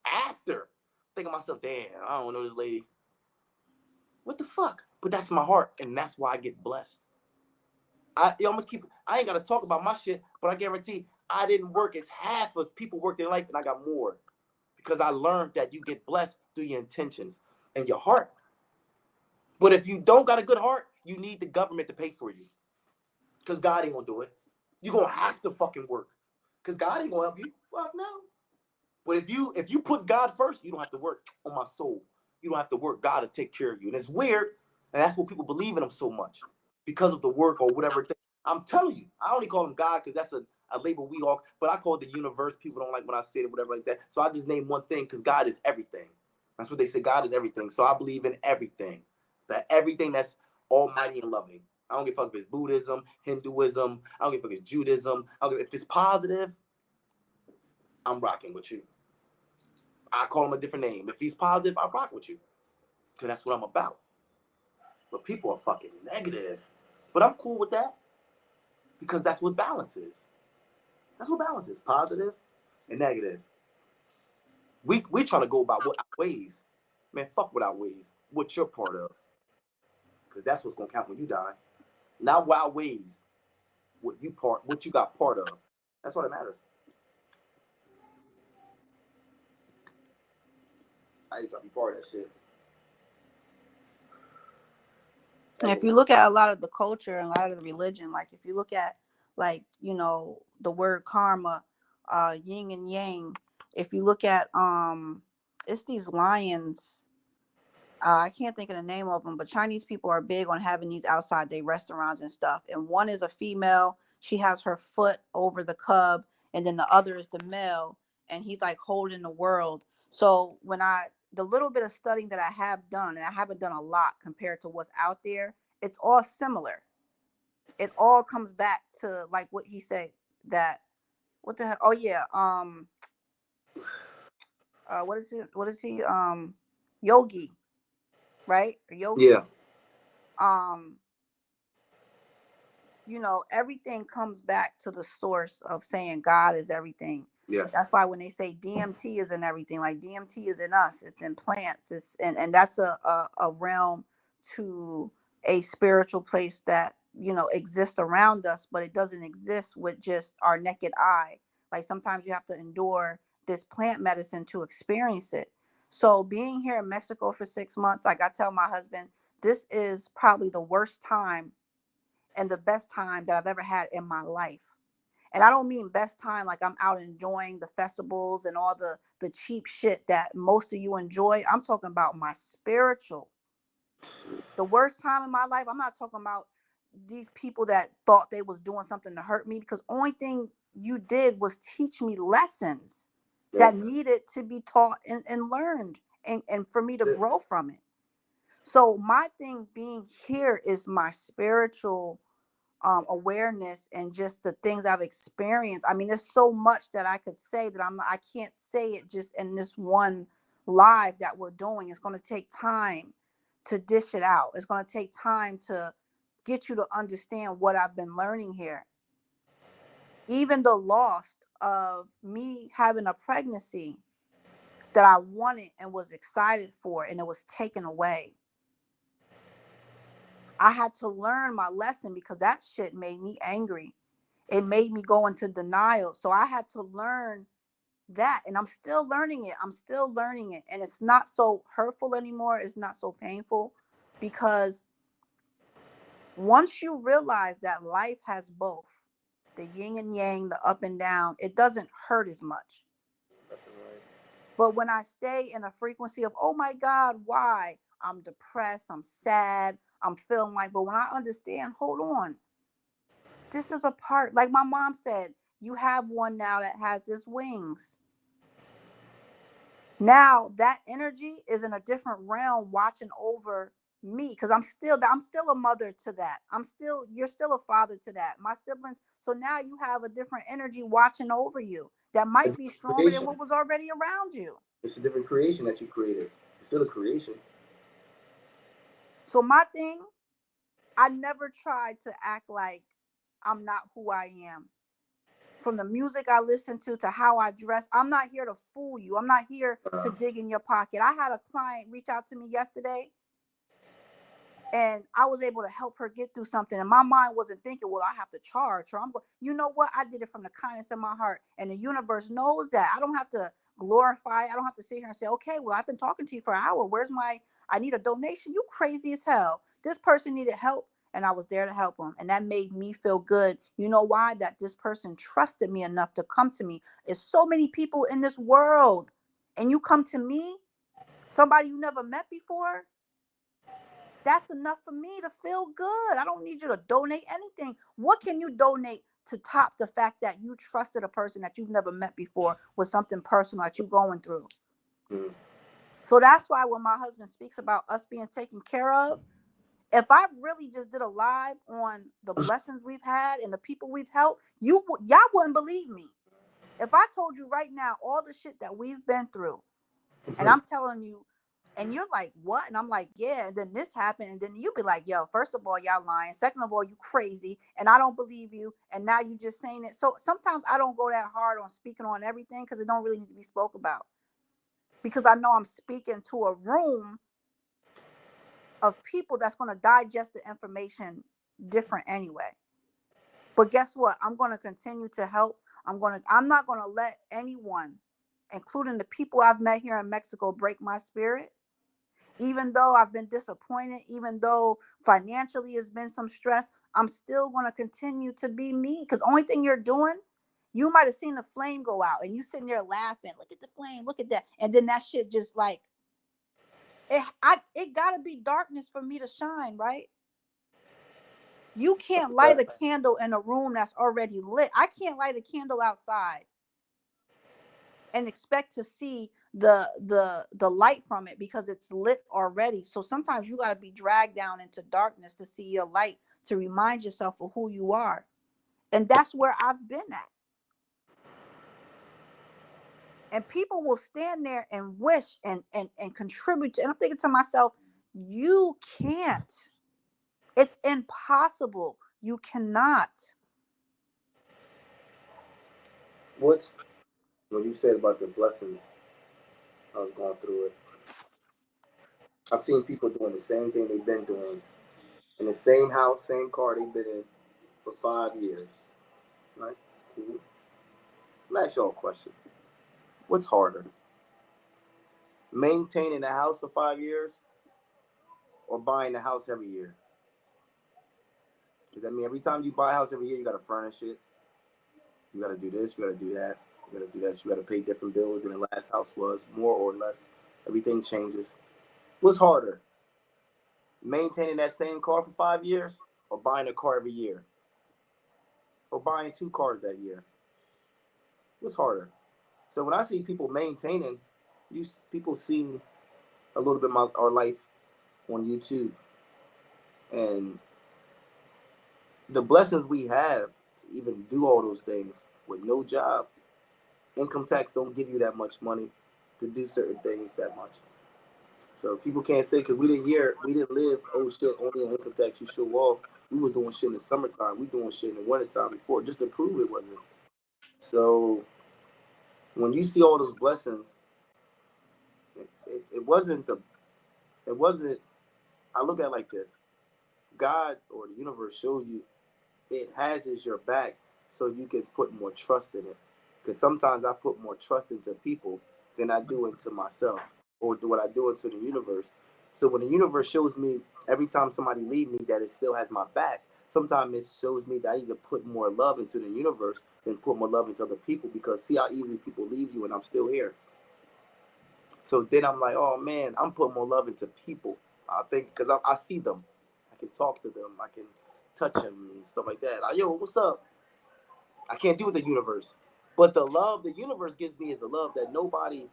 After thinking myself, damn, I don't know this lady. What the fuck? But that's my heart, and that's why I get blessed. I ain't got to talk about my shit, but I guarantee I didn't work as half as people worked in life, and I got more. Because I learned that you get blessed through your intentions and your heart. But if you don't got a good heart, you need the government to pay for you. Because God ain't going to do it. You're going to have to fucking work. Because God ain't going to help you. Fuck no. But if you put God first, you don't have to work. On my soul. You don't have to work. God will take care of you. And it's weird. And that's what people believe in him so much. Because of the work or whatever. I'm telling you. I only call him God because that's a label we all, but I call it the universe. People don't like when I say it, whatever like that. So I just name one thing because God is everything. That's what they say. God is everything. So I believe in everything. That everything that's almighty and loving. I don't give a fuck if it's Buddhism, Hinduism. I don't give a fuck if it's Judaism. If it's positive, I'm rocking with you. I call him a different name. If he's positive, I rock with you. Because that's what I'm about. But people are fucking negative. But I'm cool with that. Because that's what balance is. That's what balance is. Positive and negative. We trying to go about what outweighs. Man, fuck what outweighs. What you're part of. Because that's what's going to count when you die. Not what outweighs what you got part of. That's what it matters. I ain't trying to be part of that shit. And if you look at a lot of the culture and a lot of the religion, like if you look at the word karma, yin and yang, if you look at it's these lions, I can't think of the name of them, but Chinese people are big on having these outside day restaurants and stuff. And one is a female, she has her foot over the cub, and then the other is the male, and he's like holding the world. So the little bit of studying that I have done, and I haven't done a lot compared to what's out there, it's all similar. It all comes back to like what he said, that what the hell? Oh yeah, what is he? Yogi, right? Yogi. Yeah. Everything comes back to the source of saying God is everything. Yes. That's why when they say DMT is in everything, like DMT is in us, it's in plants, and that's a realm to a spiritual place that exists around us, but it doesn't exist with just our naked eye. Like sometimes you have to endure this plant medicine to experience it. So being here in Mexico for 6 months, like I tell my husband, this is probably the worst time and the best time that I've ever had in my life. And I don't mean best time like I'm out enjoying the festivals and all the cheap shit that most of you enjoy. I'm talking about my spiritual. The worst time in my life, I'm not talking about these people that thought they was doing something to hurt me, because only thing you did was teach me lessons Yeah. that needed to be taught and learned, and for me to Yeah. grow from it. So my thing being here is my spiritual awareness and just the things I've experienced. I mean, there's so much that I could say that I can't say it just in this one live that we're doing. It's going to take time to dish it out. It's going to take time to get you to understand what I've been learning here. Even the loss of me having a pregnancy that I wanted and was excited for, and it was taken away. I had to learn my lesson because that shit made me angry. It made me go into denial. So I had to learn that, and I'm still learning it. I'm still learning it. And it's not so hurtful anymore. It's not so painful, because once you realize that life has both the yin and yang, the up and down, it doesn't hurt as much. But when I stay in a frequency of, oh my God, why? I'm depressed, I'm sad, I'm feeling like, but when I understand, hold on, this is a part, like my mom said, you have one now that has its wings. Now that energy is in a different realm watching over me, because I'm still a mother to that. You're still a father to that. My siblings. So now you have a different energy watching over you that A might be different stronger than creation. what was already around you. It's a different creation that you created. It's still a creation. So my thing, I never tried to act like I'm not who I am. From the music I listen to how I dress, I'm not here to fool you. I'm not here to dig in your pocket. I had a client reach out to me yesterday, and I was able to help her get through something. And my mind wasn't thinking, well, I have to charge her. I'm going, you know what? I did it from the kindness of my heart. And the universe knows that. I don't have to glorify. I don't have to sit here and say, okay, well, I've been talking to you for an hour. I need a donation. You crazy as hell. This person needed help, and I was there to help them. And that made me feel good. You know why? That this person trusted me enough to come to me. There's so many people in this world, and you come to me, somebody you never met before. That's enough for me to feel good. I don't need you to donate anything. What can you donate to top the fact that you trusted a person that you've never met before with something personal that you're going through? Mm. So that's why when my husband speaks about us being taken care of, if I really just did a live on the blessings we've had and the people we've helped, y'all wouldn't believe me. If I told you right now all the shit that we've been through, and I'm telling you, and you're like, what? And I'm like, yeah. And then this happened. And then you'll be like, yo, first of all, y'all lying. Second of all, you crazy. And I don't believe you. And now you just saying it. So sometimes I don't go that hard on speaking on everything, because it don't really need to be spoke about. Because I know I'm speaking to a room of people that's going to digest the information different anyway. But guess what? I'm going to continue to help. I'm not going to let anyone, including the people I've met here in Mexico, break my spirit. Even though I've been disappointed, even though financially has been some stress, I'm still going to continue to be me. Because only thing you're doing, you might have seen the flame go out and you sitting there laughing, look at the flame, look at that. And then that shit just like, it got to be darkness for me to shine, right? You can't light a candle in a room that's already lit. I can't light a candle outside and expect to see the light from it because it's lit already. So sometimes you got to be dragged down into darkness to see your light, to remind yourself of who you are. And that's where I've been at. And people will stand there and wish and contribute to, and I'm thinking to myself, you can't. It's impossible. You cannot. What you said about the blessings, I was going through it. I've seen people doing the same thing they've been doing in the same house, same car they've been in for 5 years. Right? Cool. Let me ask y'all a question. What's harder? Maintaining a house for 5 years or buying a house every year? Because I mean, every time you buy a house every year, you got to furnish it. You got to do this. You got to do that. You got to do that. You got to pay different bills than the last house was, more or less. Everything changes. What's harder, maintaining that same car for 5 years, or buying a car every year, or buying 2 cars that year? What's harder? So when I see people maintaining, people see a little bit of our life on YouTube, and the blessings we have to even do all those things with no job. Income tax don't give you that much money to do certain things that much. So people can't say, because we didn't live, oh shit, only on income tax you show off. We were doing shit in the summertime. We doing shit in the wintertime before, just to prove it wasn't. So when you see all those blessings, it wasn't I look at it like this. God or the universe shows you it has your back so you can put more trust in it. Because sometimes I put more trust into people than I do into myself, or do what I do into the universe. So when the universe shows me every time somebody leaves me that it still has my back, sometimes it shows me that I need to put more love into the universe than put more love into other people, because see how easily people leave you and I'm still here. So then I'm like, oh man, I'm putting more love into people. I think because I see them, I can talk to them, I can touch them and stuff like that. Like, yo, what's up? I can't do with the universe, but the love the universe gives me is a love that nobody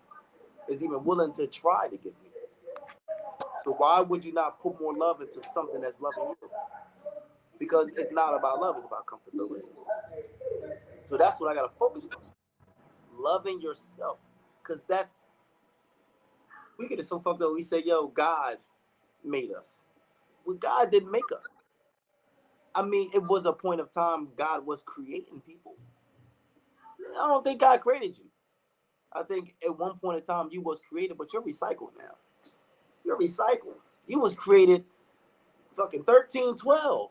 is even willing to try to give me. So why would you not put more love into something that's loving you? Because it's not about love; it's about comfortability. So that's what I gotta focus on: loving yourself, because that's we get it so fucked up. We say, yo, God made us. Well, God didn't make us. I mean, it was a point of time God was creating people. I don't think God created you. I think at one point in time you was created, but you're recycled now. You're recycled. You was created fucking 1312.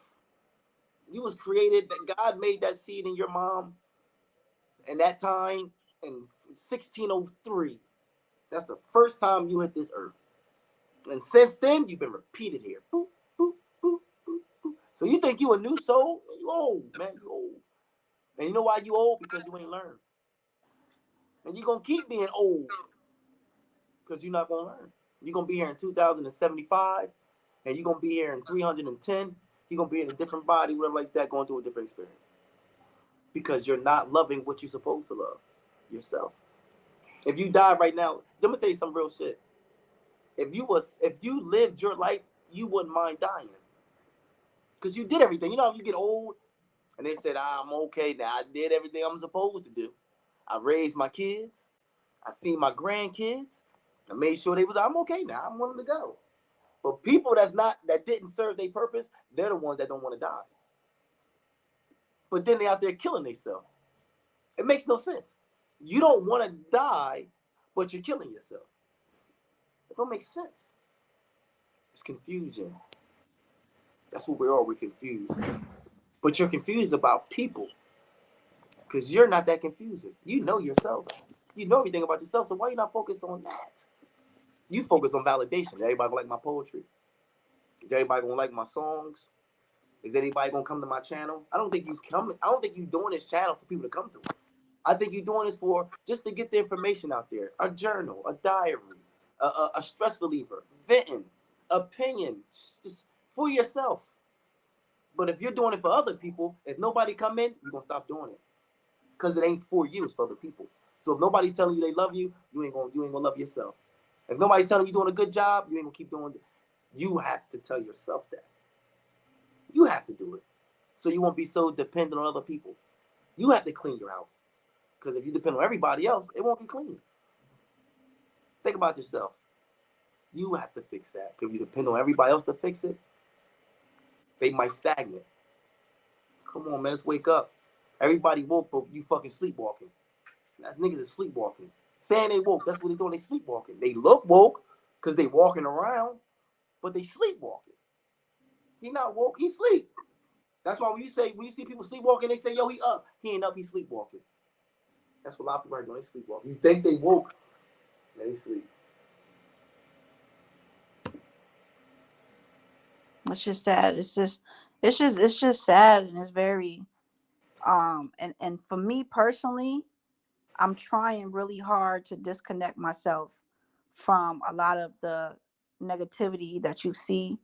You was created that God made that seed in your mom in that time in 1603. That's the first time you hit this earth. And since then, you've been repeated here. Boop, boop, boop, boop, boop. So you think you a new soul? You old, man. You old. And you know why you old? Because you ain't learned. And you're going to keep being old because you're not going to learn. You're going to be here in 2075, and you're going to be here in 310. You're going to be in a different body, whatever like that, going through a different experience. Because you're not loving what you're supposed to love, yourself. If you die right now, let me tell you some real shit. If you lived your life, you wouldn't mind dying. Because you did everything. You know, you get old, and they said, I'm okay now. I did everything I'm supposed to do. I raised my kids. I seen my grandkids. I made sure I'm okay now. I'm willing to go. But people that didn't serve their purpose, they're the ones that don't want to die. But then they out there killing themselves. It makes no sense. You don't want to die, but you're killing yourself. It don't make sense. It's confusion. That's what we are. We're confused. But you're confused about people because you're not that confusing. You know yourself. You know everything about yourself. So why are you not focused on that? You focus on validation. Everybody gonna like my poetry. Is everybody gonna like my songs? Is anybody gonna come to my channel? I don't think you're doing this channel for people to come to it. I think you're doing this for just to get the information out there. A journal, a diary, a stress reliever, venting, opinion, just for yourself. But if you're doing it for other people, if nobody come in, you're gonna stop doing it. Because it ain't for you, it's for other people. So if nobody's telling you they love you, you ain't gonna love yourself. If nobody's telling you doing a good job, you ain't gonna keep doing it. You have to tell yourself that. You have to do it. So you won't be so dependent on other people. You have to clean your house. Because if you depend on everybody else, it won't be clean. Think about yourself. You have to fix that. If you depend on everybody else to fix it, they might stagnate. Come on, man, let's wake up. Everybody woke, but you fucking sleepwalking. That's niggas is sleepwalking. Saying they woke, that's what they doing. They sleepwalking. They look woke because they walking around, but they sleepwalking. He not woke, he sleep. That's why when you see people sleepwalking, they say, yo, he up. He ain't up, he sleepwalking. That's what a lot of people are doing. They sleepwalking. You think they woke, they sleep. It's just sad. It's just sad, and it's very. And for me personally, I'm trying really hard to disconnect myself from a lot of the negativity that you see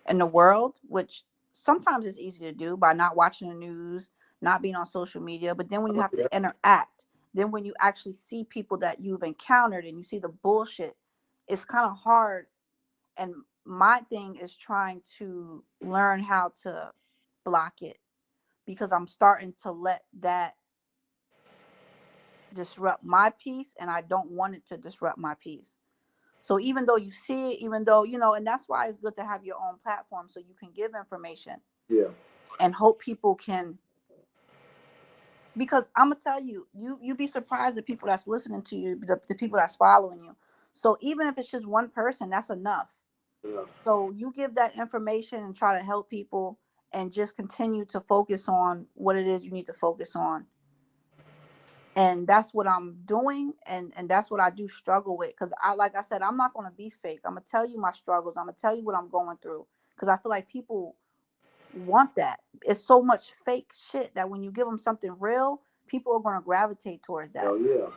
in the world, which sometimes is easy to do by not watching the news, not being on social media. But then when you Oh, have yeah. to interact, then when you actually see people that you've encountered and you see the bullshit, it's kind of hard. And my thing is trying to learn how to block it, because I'm starting to let that disrupt my peace, and I don't want it to disrupt my peace. So even though you see it, even though, and that's why it's good to have your own platform so you can give information Yeah. and hope people can, because I'm gonna tell you, you be surprised the people that's listening to you, the people that's following you. So even if it's just one person, that's enough. Yeah. So you give that information and try to help people, and just continue to focus on what it is you need to focus on. And that's what I'm doing, and that's what I do struggle with, because like I said, I'm not going to be fake. I'm going to tell you my struggles. I'm going to tell you what I'm going through, because I feel like people want that. It's so much fake shit that when you give them something real, people are going to gravitate towards that. Oh yeah.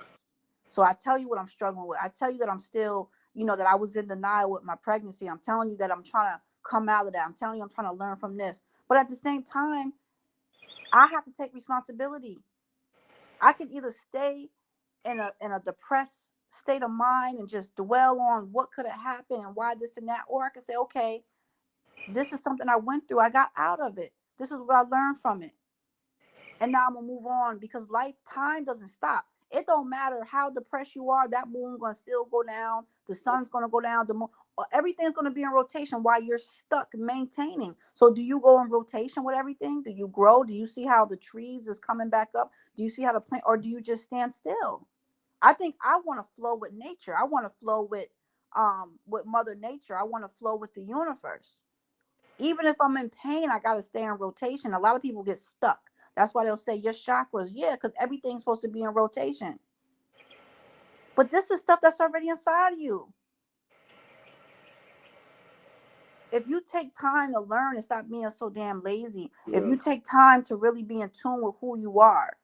So I tell you what I'm struggling with. I tell you that I'm still, that I was in denial with my pregnancy. I'm telling you that I'm trying to come out of that. I'm telling you I'm trying to learn from this. But at the same time, I have to take responsibility. I can either stay in a depressed state of mind and just dwell on what could have happened and why this and that, or I could say, okay, this is something I went through. I got out of it. This is what I learned from it. And now I'm gonna move on, because time doesn't stop. It don't matter how depressed you are, that moon gonna still go down, the sun's gonna go down, the moon, everything's gonna be in rotation while you're stuck maintaining. So do you go in rotation with everything? Do you grow? Do you see how the trees is coming back up? Do you see how the plant, or do you just stand still? I think I want to flow with nature. I want to flow with Mother Nature. I want to flow with the universe. Even if I'm in pain, I got to stay in rotation. A lot of people get stuck. That's why they'll say your chakras, yeah, because everything's supposed to be in rotation. But this is stuff that's already inside of you. If you take time to learn and stop being so damn lazy, if Yeah. you take time to really be in tune with who you are,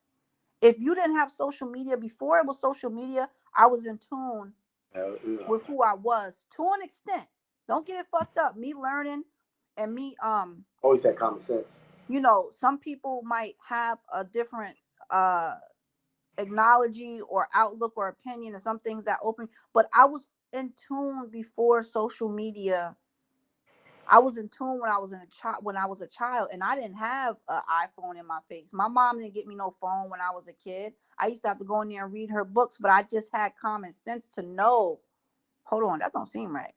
if you didn't have social media before it was social media, I was in tune Yeah. with who I was to an extent. Don't get it fucked up. Me learning and me Always had common sense. some people might have a different uh acknowledge or outlook or opinion, and some things that open, but I was in tune before social media. I was in tune when I was a child, and I didn't have an iPhone in my face. My mom didn't get me no phone when I was a kid. I used to have to go in there and read her books, but I just had common sense to know, hold on, that don't seem right.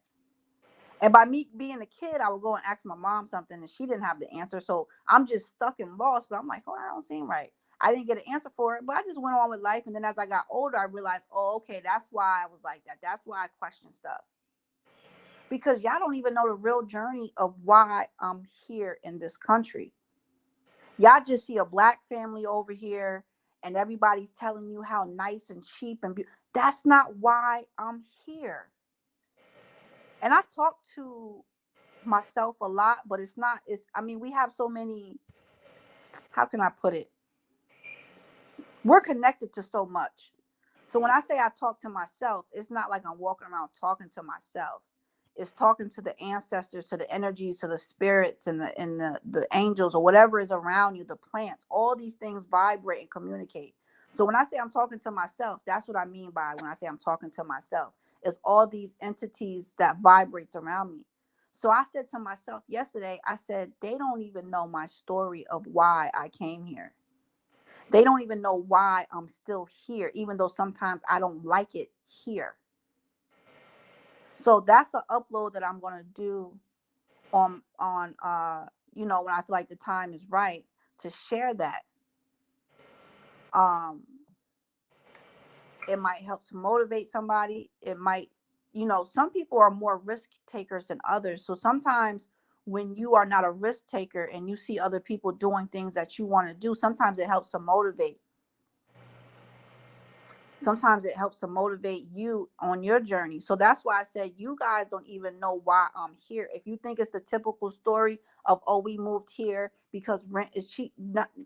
And by me being a kid, I would go and ask my mom something and she didn't have the answer. So I'm just stuck and lost, but I'm like, oh, that don't seem right. I didn't get an answer for it, but I just went on with life. And then as I got older, I realized, oh, okay, that's why I was like that. That's why I question stuff. Because y'all don't even know the real journey of why I'm here in this country. Y'all just see a black family over here and everybody's telling you how nice and cheap and that's not why I'm here. And I talk to myself a lot, but we have so many, how can I put it? We're connected to so much. So when I say I talk to myself, it's not like I'm walking around talking to myself. It's talking to the ancestors, to the energies, to the spirits, and the angels, or whatever is around you, the plants. All these things vibrate and communicate. So when I say I'm talking to myself, that's what I mean by when I say I'm talking to myself. It's all these entities that vibrates around me. So I said to myself yesterday, I said, they don't even know my story of why I came here. They don't even know why I'm still here, even though sometimes I don't like it here. So that's an upload that I'm gonna do on when I feel like the time is right to share that. Um, it might help to motivate somebody. It might, some people are more risk takers than others. So sometimes when you are not a risk taker and you see other people doing things that you want to do, sometimes it helps to motivate. Sometimes it helps to motivate you on your journey. So that's why I said you guys don't even know why I'm here. If you think it's the typical story of, oh, we moved here because rent is cheap,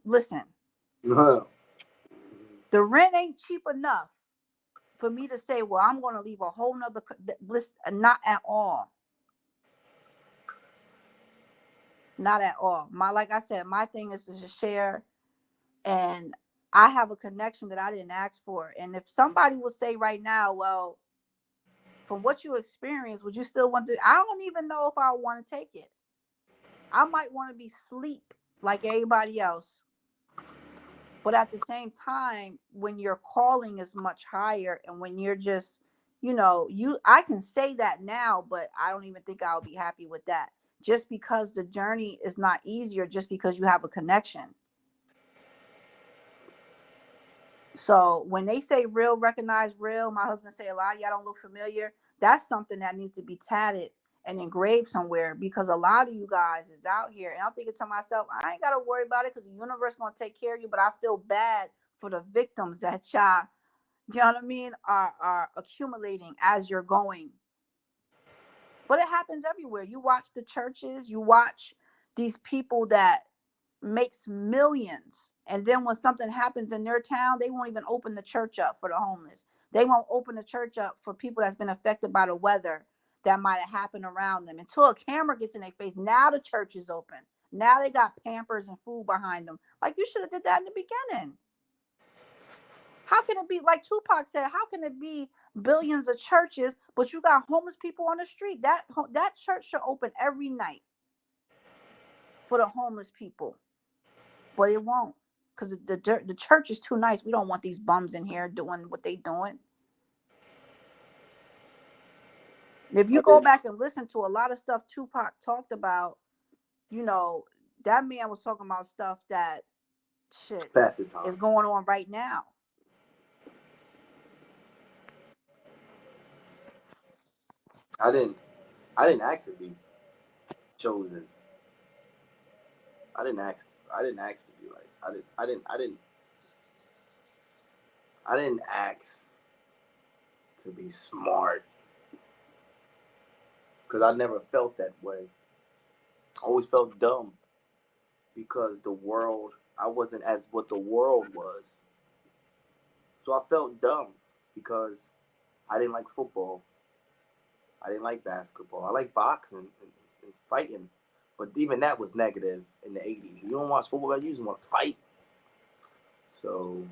listen, Uh-huh. The rent ain't cheap enough for me to say, well, I'm going to leave a whole nother list. Not at all. Not at all. Like I said, my thing is to just share, and I have a connection that I didn't ask for. And if somebody will say right now, well, from what you experienced, would you still want to? I don't even know if I want to take it. I might want to be sleep like everybody else. But at the same time, when your calling is much higher and when you're just, I can say that now, but I don't even think I'll be happy with that. Just because the journey is not easier, just because you have a connection. So when they say real, recognize real, my husband say a lot of y'all don't look familiar. That's something that needs to be tatted and engraved somewhere, because a lot of you guys is out here. And I'm thinking to myself, I ain't got to worry about it because the universe going to take care of you. But I feel bad for the victims that y'all, you know what I mean, are accumulating as you're going. But it happens everywhere. You watch the churches, you watch these people that makes millions, and then when something happens in their town, they won't even open the church up for the homeless. They won't open the church up for people that's been affected by the weather that might have happened around them, until a camera gets in their face. Now the church is open. Now they got Pampers and food behind them. Like, you should have did that in the beginning. How can it be, like Tupac said, how can it be billions of churches but you got homeless people on the street? That church should open every night for the homeless people, but it won't, because the church is too nice. We don't want these bums in here doing what they doing. If you go back and listen to a lot of stuff Tupac talked about, that man was talking about stuff that shit is going on right now. I didn't ask to be chosen. I didn't ask to be like, I didn't ask to be smart, because I never felt that way. I always felt dumb, because I wasn't as what the world was. So I felt dumb because I didn't like football. I didn't like basketball. I like boxing and fighting. But even that was negative in the 80s. You don't watch football, you just want to fight. So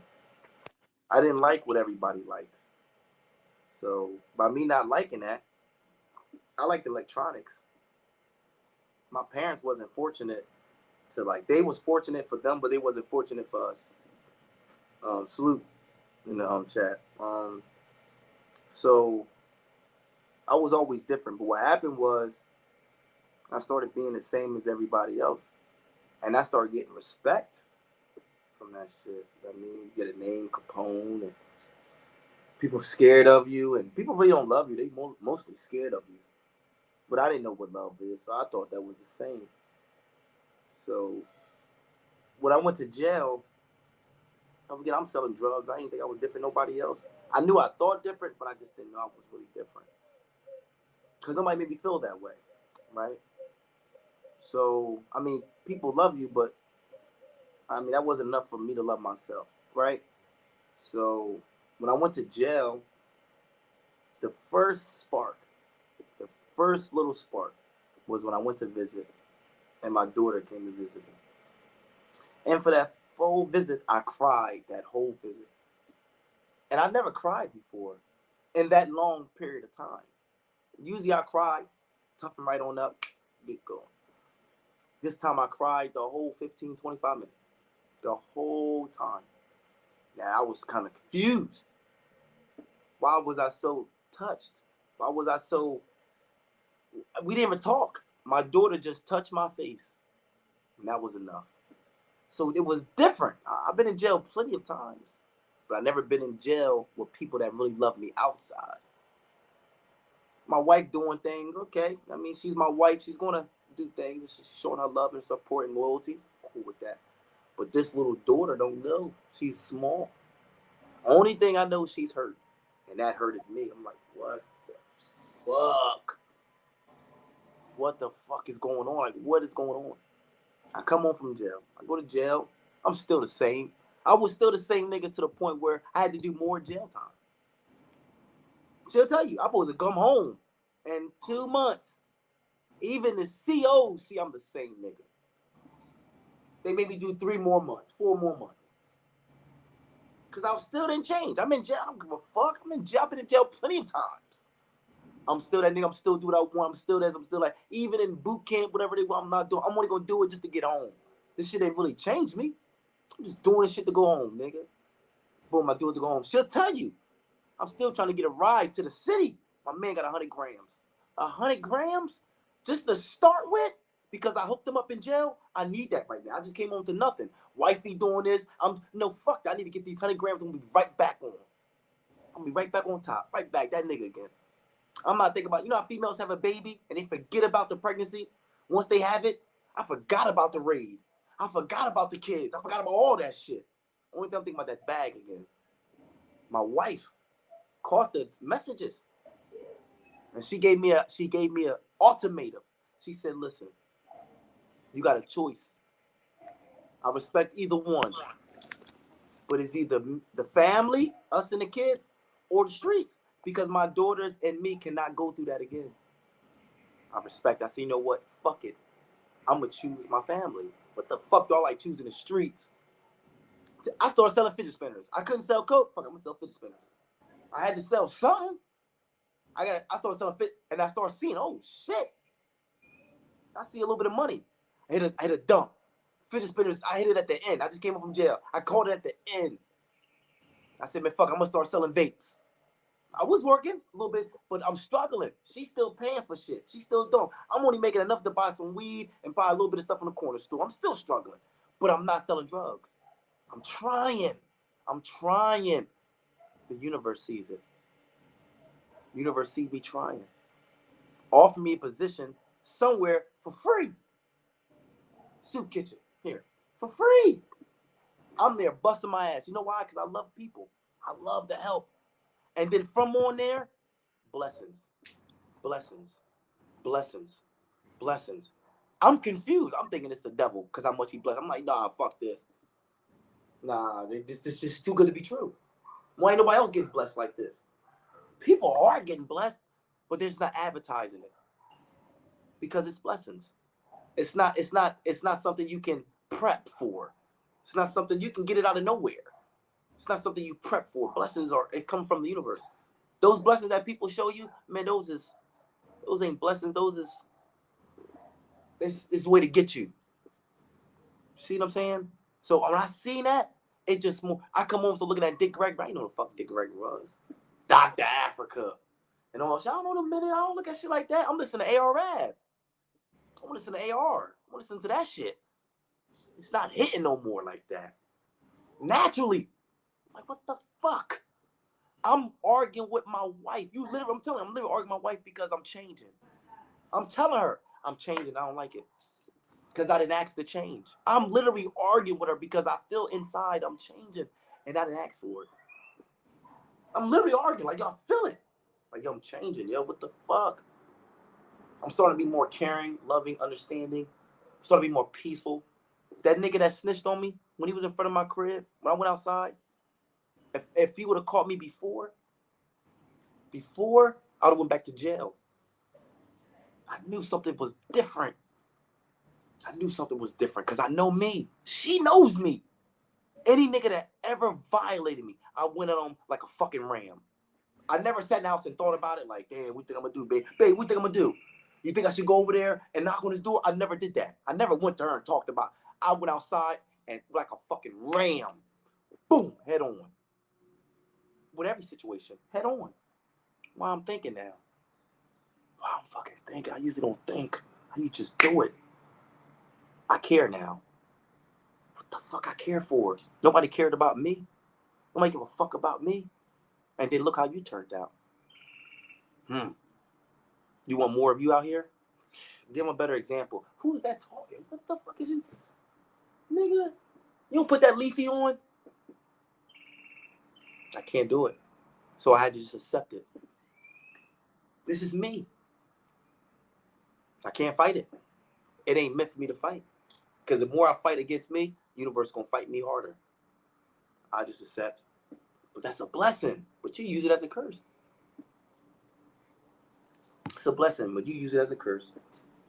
I didn't like what everybody liked. So by me not liking that, I liked electronics. My parents wasn't fortunate to like, they was fortunate for them, but they wasn't fortunate for us. Salute in the chat. So I was always different. But what happened was I started being the same as everybody else. And I started getting respect from that shit. I mean, you get a name, Capone, and people scared of you, and people really don't love you. They mostly scared of you. But I didn't know what love is, so I thought that was the same. So when I went to jail, don't forget, I'm selling drugs. I didn't think I was different than nobody else. I knew I thought different, but I just didn't know I was really different. Because nobody made me feel that way, right? So, I mean, people love you, but I mean, that wasn't enough for me to love myself, right? So when I went to jail, the first spark, the first little spark was when I went to visit and my daughter came to visit me. And for that full visit, I cried that whole visit. And I never cried before in that long period of time. Usually I cry, toughen right on up, get going. This time I cried the whole 15, 25 minutes. The whole time. Now I was kind of confused. Why was I so touched? Why was I so... We didn't even talk. My daughter just touched my face. And that was enough. So it was different. I've been in jail plenty of times. But I've never been in jail with people that really love me outside. My wife doing things, okay. I mean, she's my wife. She's going to do things. She's showing her love and support and loyalty. Cool with that. But this little daughter don't know. She's small. Only thing I know, she's hurt. And that hurted me. I'm like, what the fuck? What the fuck is going on? Like, what is going on? I come home from jail. I go to jail. I'm still the same. I was still the same nigga to the point where I had to do more jail time. She'll tell you, I'm supposed to come home in 2 months. Even the COs see I'm the same nigga. They made me do 3 more months, 4 more months. Because I still didn't change. I'm in jail. I don't give a fuck. I'm in jail. I've been in jail plenty of times. I'm still that nigga. I'm still doing what I want. I'm still this. I'm still like, even in boot camp, whatever they want, I'm not doing. I'm only going to do it just to get home. This shit ain't really changed me. I'm just doing this shit to go home, nigga. Boom, I do it to go home. She'll tell you. I'm still trying to get a ride to the city. My man got 100 grams. 100 grams just to start with? Because I hooked him up in jail. I need that right now. I just came home to nothing. Wifey doing this. No, fuck that. I need to get these 100 grams. I'm going to be right back on. I'm going to be right back on top. Right back. That nigga again. I'm not thinking about, you know how females have a baby and they forget about the pregnancy? Once they have it, I forgot about the raid. I forgot about the kids. I forgot about all that shit. Only thing I'm thinking about that bag again. My wife caught the messages. And she gave me a ultimatum. She said, listen, you got a choice. I respect either one. But it's either the family, us and the kids, or the streets. Because my daughters and me cannot go through that again. I respect. I say, you know what? Fuck it. I'm going to choose my family. What the fuck do I like choosing the streets? I started selling fidget spinners. I couldn't sell coke. Fuck, I'm going to sell fidget spinners. I had to sell something. I started selling fit, and I started seeing, oh, shit. I see a little bit of money. I hit a dump. Fidget spinners, I hit it at the end. I just came up from jail. I caught it at the end. I said, man, fuck, I'm going to start selling vapes. I was working a little bit, but I'm struggling. She's still paying for shit. She's still dumb. I'm only making enough to buy some weed and buy a little bit of stuff in the corner store. I'm still struggling, but I'm not selling drugs. I'm trying. The universe sees it. The universe sees me trying. Offer me a position somewhere for free. Soup kitchen, here, for free. I'm there busting my ass. You know why? Because I love people. I love to help. And then from on there, blessings, blessings, blessings, blessings. I'm confused. I'm thinking it's the devil because how much he blessed. I'm like, nah, fuck this. Nah, this is just too good to be true. Why ain't nobody else getting blessed like this? People are getting blessed, but they're just not advertising it because it's blessings. It's not something you can prep for. It's not something you can get it out of nowhere. It's not something you prep for. Blessings it come from the universe. Those blessings that people show you, man, those ain't blessings. This way to get you. See what I'm saying? So when I seen that, it just more. I come home to looking at Dick Gregory. I didn't know the fuck Dick Gregory was. Dr. Africa. And all shit. I don't know the minute. I don't look at shit like that. I'm listening to AR Rap. I'm listening to AR. I'm listening to that shit. It's not hitting no more like that. Naturally. Like, what the fuck? I'm arguing with my wife. I'm literally arguing with my wife because I'm changing. I'm telling her I'm changing. I don't like it. Because I didn't ask to change. I'm literally arguing with her because I feel inside I'm changing. And I didn't ask for it. I'm literally arguing. Like, y'all feel it. Like, yo, I'm changing. Yo, what the fuck? I'm starting to be more caring, loving, understanding. I'm starting to be more peaceful. That nigga that snitched on me when he was in front of my crib, when I went outside, if he would have caught me before, I would have went back to jail. I knew something was different. Because I know me. She knows me. Any nigga that ever violated me, I went on like a fucking ram. I never sat in the house and thought about it like, damn, what you think I'm going to do, babe? Babe, what you think I'm going to do? You think I should go over there and knock on his door? I never did that. I never went to her and talked about it. I went outside and like a fucking ram. Boom, head on. With every situation, head on. Why I'm thinking now. Why I'm fucking thinking. I usually don't think. I usually just do it. I care now. What the fuck I care for? Nobody cared about me. Nobody give a fuck about me. And then look how you turned out. You want more of you out here? Give them a better example. Who is that talking? What the fuck is you? Nigga, you don't put that leafy on? I can't do it. So I had to just accept it. This is me. I can't fight it. It ain't meant for me to fight. Because the more I fight against me, the universe gonna fight me harder. I just accept. But that's a blessing. But you use it as a curse. It's a blessing, but you use it as a curse.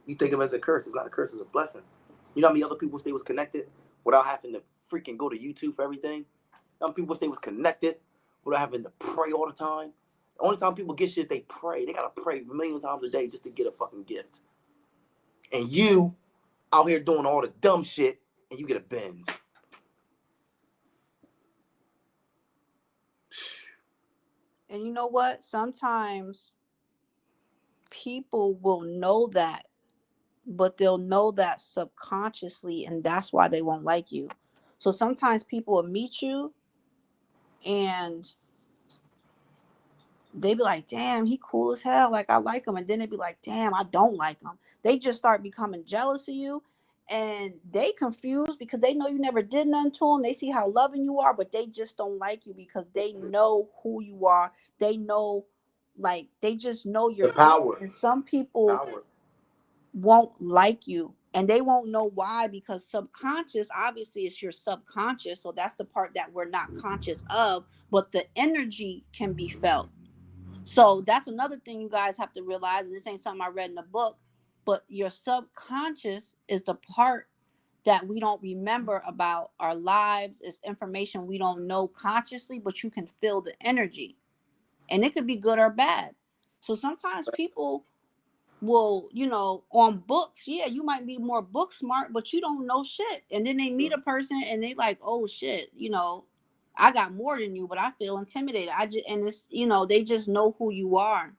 You think of it as a curse. It's not a curse, it's a blessing. You know how many other people stay was connected without having to freaking go to YouTube for everything? Some people stay was connected without having to pray all the time. The only time people get shit, they pray. They gotta pray a million times a day just to get a fucking gift. And you out here doing all the dumb shit, and you get a Benz. And you know what? Sometimes people will know that, but they'll know that subconsciously, and that's why they won't like you. So sometimes people will meet you and they be like, damn, he cool as hell. Like, I like him. And then they be like, damn, I don't like him. They just start becoming jealous of you. And they confused because they know you never did nothing to them. They see how loving you are, but they just don't like you because they know who you are. They know, like, they just know The you're it. power. And some people Power. won't like you. And they won't know why, because subconscious, obviously, it's your subconscious. So that's the part that we're not conscious of, but the energy can be felt. So that's another thing you guys have to realize. And this ain't something I read in the book, but your subconscious is the part that we don't remember about our lives. It's information we don't know consciously, but you can feel the energy. And it could be good or bad. So sometimes people will, on books, yeah, you might be more book smart, but you don't know shit. And then they meet a person and they like, oh shit, I got more than you, but I feel intimidated. And it's, they just know who you are.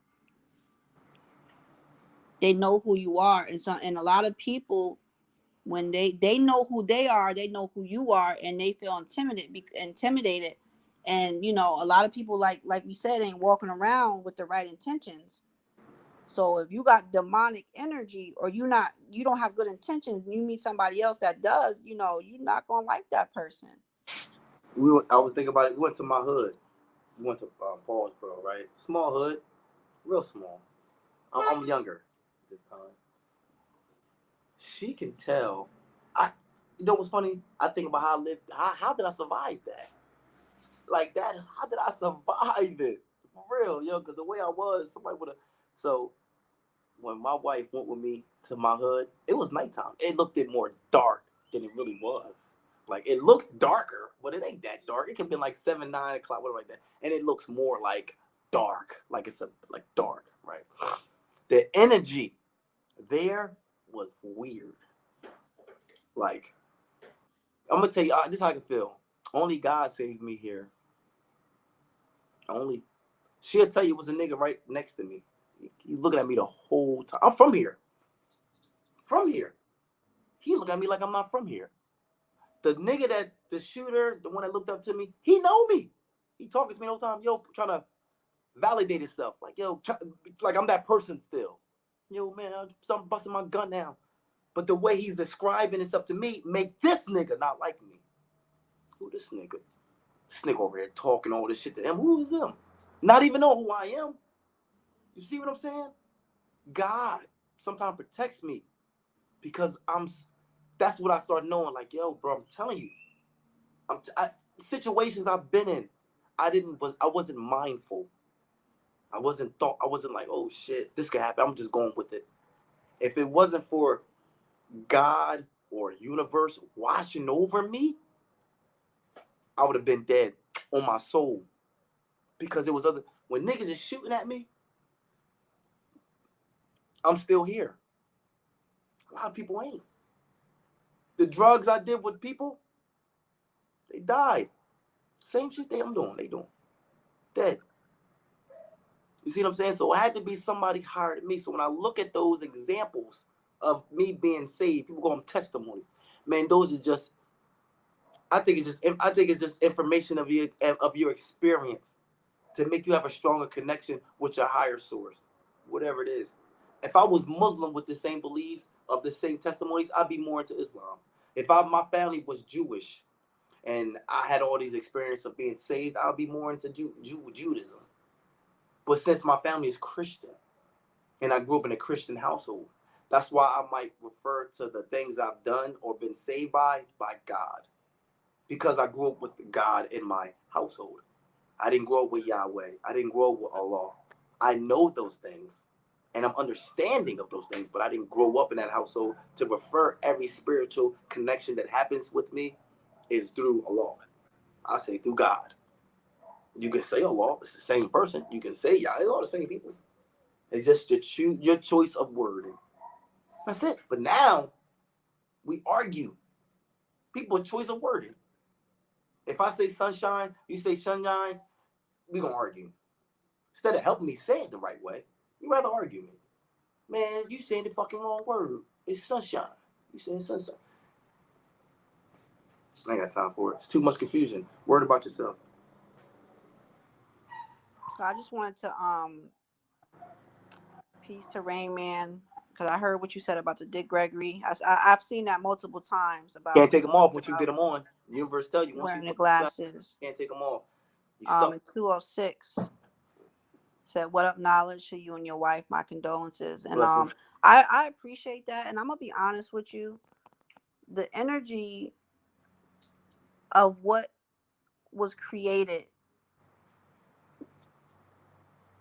They know who you are. And a lot of people, when they know who they are, they know who you are, and they feel intimidated. And, a lot of people, like we said, ain't walking around with the right intentions. So if you got demonic energy, or you don't have good intentions, you meet somebody else that does, you're not gonna like that person. I was thinking about it. We went to my hood. We went to Paulsboro, right? Small hood, real small. I'm younger this time. She can tell. You know what's funny? I think about how I lived. How did I survive that? Like that? How did I survive it? For real, yo. Because the way I was, somebody would have. So when my wife went with me to my hood, it was nighttime. It looked more dark than it really was. Like, it looks darker, but it ain't that dark. It could be like 7, 9 o'clock, whatever like that. And it looks more like dark. Like it's like dark, right? The energy there was weird. Like, I'm gonna tell you, this is how I can feel. Only God saves me here. Only she'll tell you it was a nigga right next to me. He's looking at me the whole time. I'm from here. From here. He look at me like I'm not from here. The nigga the shooter, the one that looked up to me, he know me. He talking to me the whole time. Yo, trying to validate himself. Like, yo, like I'm that person still. Yo, man, I'm busting my gun now. But the way he's describing himself to me make this nigga not like me. Who this nigga? This nigga over here talking all this shit to him. Who is him? Not even know who I am. You see what I'm saying? God sometimes protects me because that's what I start knowing. Like, yo, bro, I'm telling you, situations I've been in, I wasn't mindful. I wasn't like, oh shit, this could happen. I'm just going with it. If it wasn't for God or universe watching over me, I would have been dead on my soul. Because it was when niggas is shooting at me, I'm still here. A lot of people ain't. The drugs I did with people, they died. Same shit I'm doing, they doing. Dead. You see what I'm saying? So it had to be somebody higher than me. So when I look at those examples of me being saved, people call them testimonies. Man, those are just, I think it's just information of your experience to make you have a stronger connection with your higher source, whatever it is. If I was Muslim with the same beliefs of the same testimonies, I'd be more into Islam. If my family was Jewish and I had all these experiences of being saved, I'd be more into Judaism. But since my family is Christian and I grew up in a Christian household, that's why I might refer to the things I've done or been saved by God. because I grew up with God in my household. I didn't grow up with Yahweh. I didn't grow up with Allah. I know those things and I'm understanding of those things, but I didn't grow up in that household to refer every spiritual connection that happens with me is through Allah. I say through God. You can say Allah, it's the same person. You can say Yah, it's all the same people. It's just your choice of wording. That's it. But now we argue. People choice of wording. If I say sunshine, you say sunshine, we gonna argue. Instead of helping me say it the right way, you rather argue me. Man, you saying the fucking wrong word. It's sunshine. You saying sunshine. I ain't got time for it. It's too much confusion. Word about yourself. So I just wanted to peace to Rain Man, because I heard what you said about the Dick Gregory. I've seen that multiple times Can't about take them off once you get them on. The universe tell you once wearing you the put them on, glasses. can't take them off. You stuck. In 206 said, "What up, knowledge to you and your wife? My condolences." And Blessings. I appreciate that, and I'm gonna be honest with you. The energy of what was created,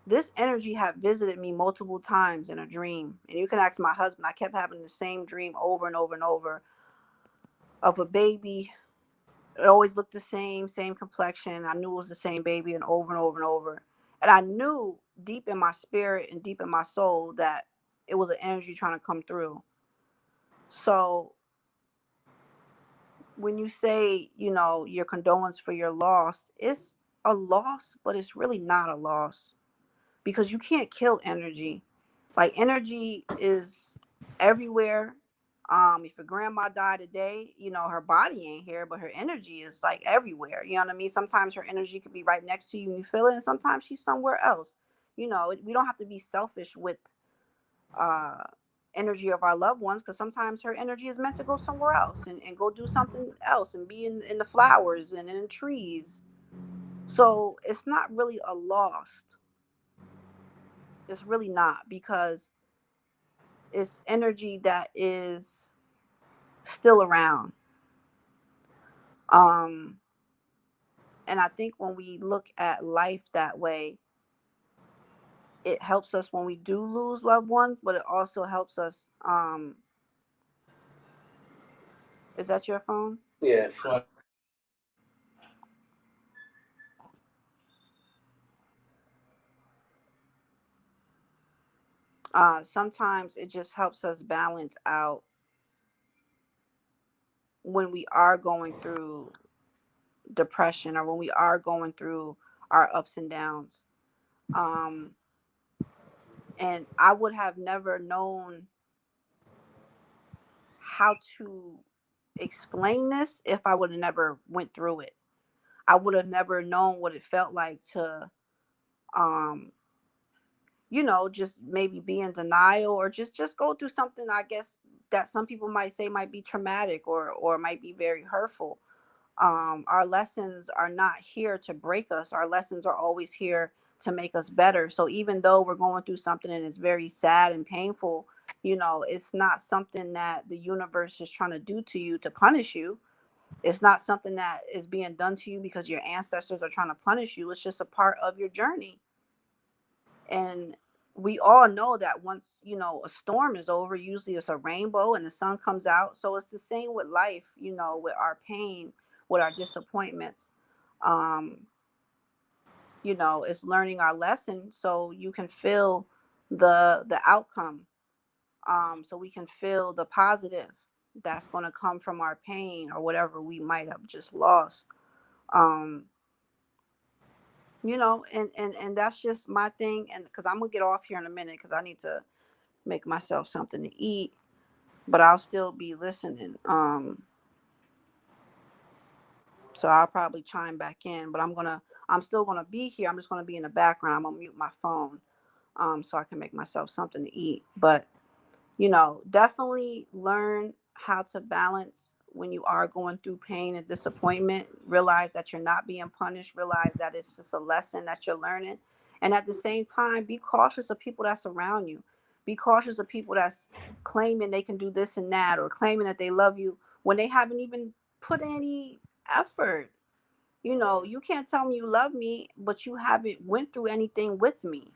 this energy had visited me multiple times in a dream. And you can ask my husband. I kept having the same dream over and over and over of a baby. It always looked the same complexion. I knew it was the same baby, and over and over and over. And I knew deep in my spirit and deep in my soul that it was an energy trying to come through. So when you say, your condolence for your loss, it's a loss, but it's really not a loss, because you can't kill energy. Like, energy is everywhere. If your grandma died today, her body ain't here, but her energy is like everywhere. You know what I mean? Sometimes her energy could be right next to you and you feel it, and sometimes she's somewhere else. We don't have to be selfish with uh energy of our loved ones, because sometimes her energy is meant to go somewhere else and go do something else and be in the flowers and in the trees. So it's not really a loss. It's really not, because it's energy that is still around. Um, and I think when we look at life that way, it helps us when we do lose loved ones, but it also helps us. Is that your phone? Yes. Sometimes it just helps us balance out when we are going through depression, or when we are going through our ups and downs. Um, and I would have never known how to explain this if I would have never went through it. I would have never known what it felt like to, um, just maybe be in denial, or just go through something, I guess, that some people might say might be traumatic, or might be very hurtful. Our lessons are not here to break us. Our lessons are always here to make us better. So even though we're going through something and it's very sad and painful, it's not something that the universe is trying to do to you to punish you. It's not something that is being done to you because your ancestors are trying to punish you. It's just a part of your journey. And we all know that once, a storm is over, usually it's a rainbow and the sun comes out. So it's the same with life, with our pain, with our disappointments. Um, it's learning our lesson so you can feel the outcome. So we can feel the positive that's going to come from our pain or whatever we might have just lost. Um, and that's just my thing. And because I'm gonna get off here in a minute, because I need to make myself something to eat, but I'll still be listening. So I'll probably chime back in, but I'm still gonna be here. I'm just gonna be in the background. I'm gonna mute my phone, so I can make myself something to eat. But definitely learn how to balance when you are going through pain and disappointment. Realize that you're not being punished. Realize that it's just a lesson that you're learning. And at the same time, be cautious of people that surround you. Be cautious of people that's claiming they can do this and that, or claiming that they love you when they haven't even put any effort. You know, you can't tell me you love me, but you haven't went through anything with me.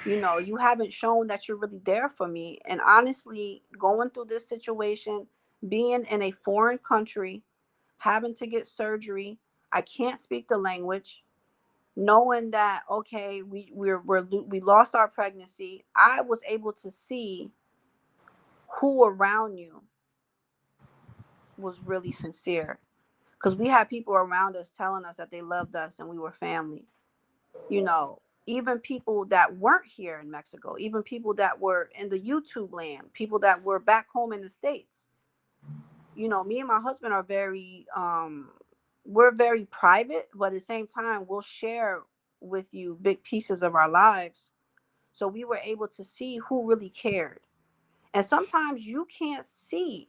You know, you haven't shown that you're really there for me. And honestly, going through this situation, being in a foreign country, having to get surgery, I can't speak the language, knowing that okay, we lost our pregnancy, I was able to see who around you was really sincere, because we had people around us telling us that they loved us and we were family. You know, even people that weren't here in Mexico, even people that were in the YouTube land, people that were back home in the States. You know, me and my husband are very we're very private, but at the same time we'll share with you big pieces of our lives. So we were able to see who really cared. And sometimes you can't see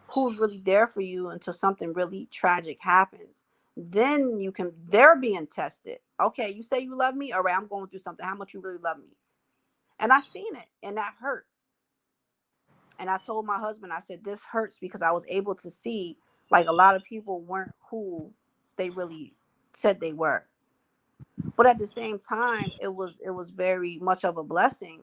who's really there for you until something really tragic happens. Then you can, they're being tested. Okay, you say you love me. All right, I'm going through something. How much you really love me? And I seen it, and that hurt. And I told my husband, I said, this hurts because I was able to see like a lot of people weren't who they really said they were. But at the same time, it was very much of a blessing,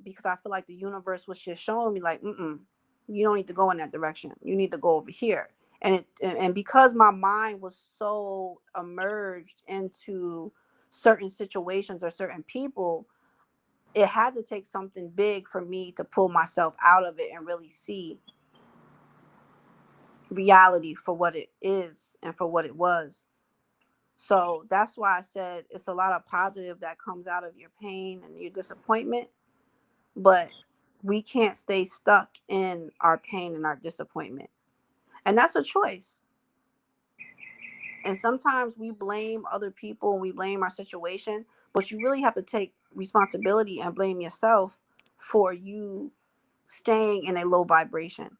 because I feel like the universe was just showing me like, you don't need to go in that direction, you need to go over here. And because my mind was so immersed into certain situations or certain people, it had to take something big for me to pull myself out of it and really see reality for what it is and for what it was. So that's why I said it's a lot of positive that comes out of your pain and your disappointment, but we can't stay stuck in our pain and our disappointment. And that's a choice. And sometimes we blame other people and we blame our situation, but you really have to take responsibility and blame yourself for you staying in a low vibration.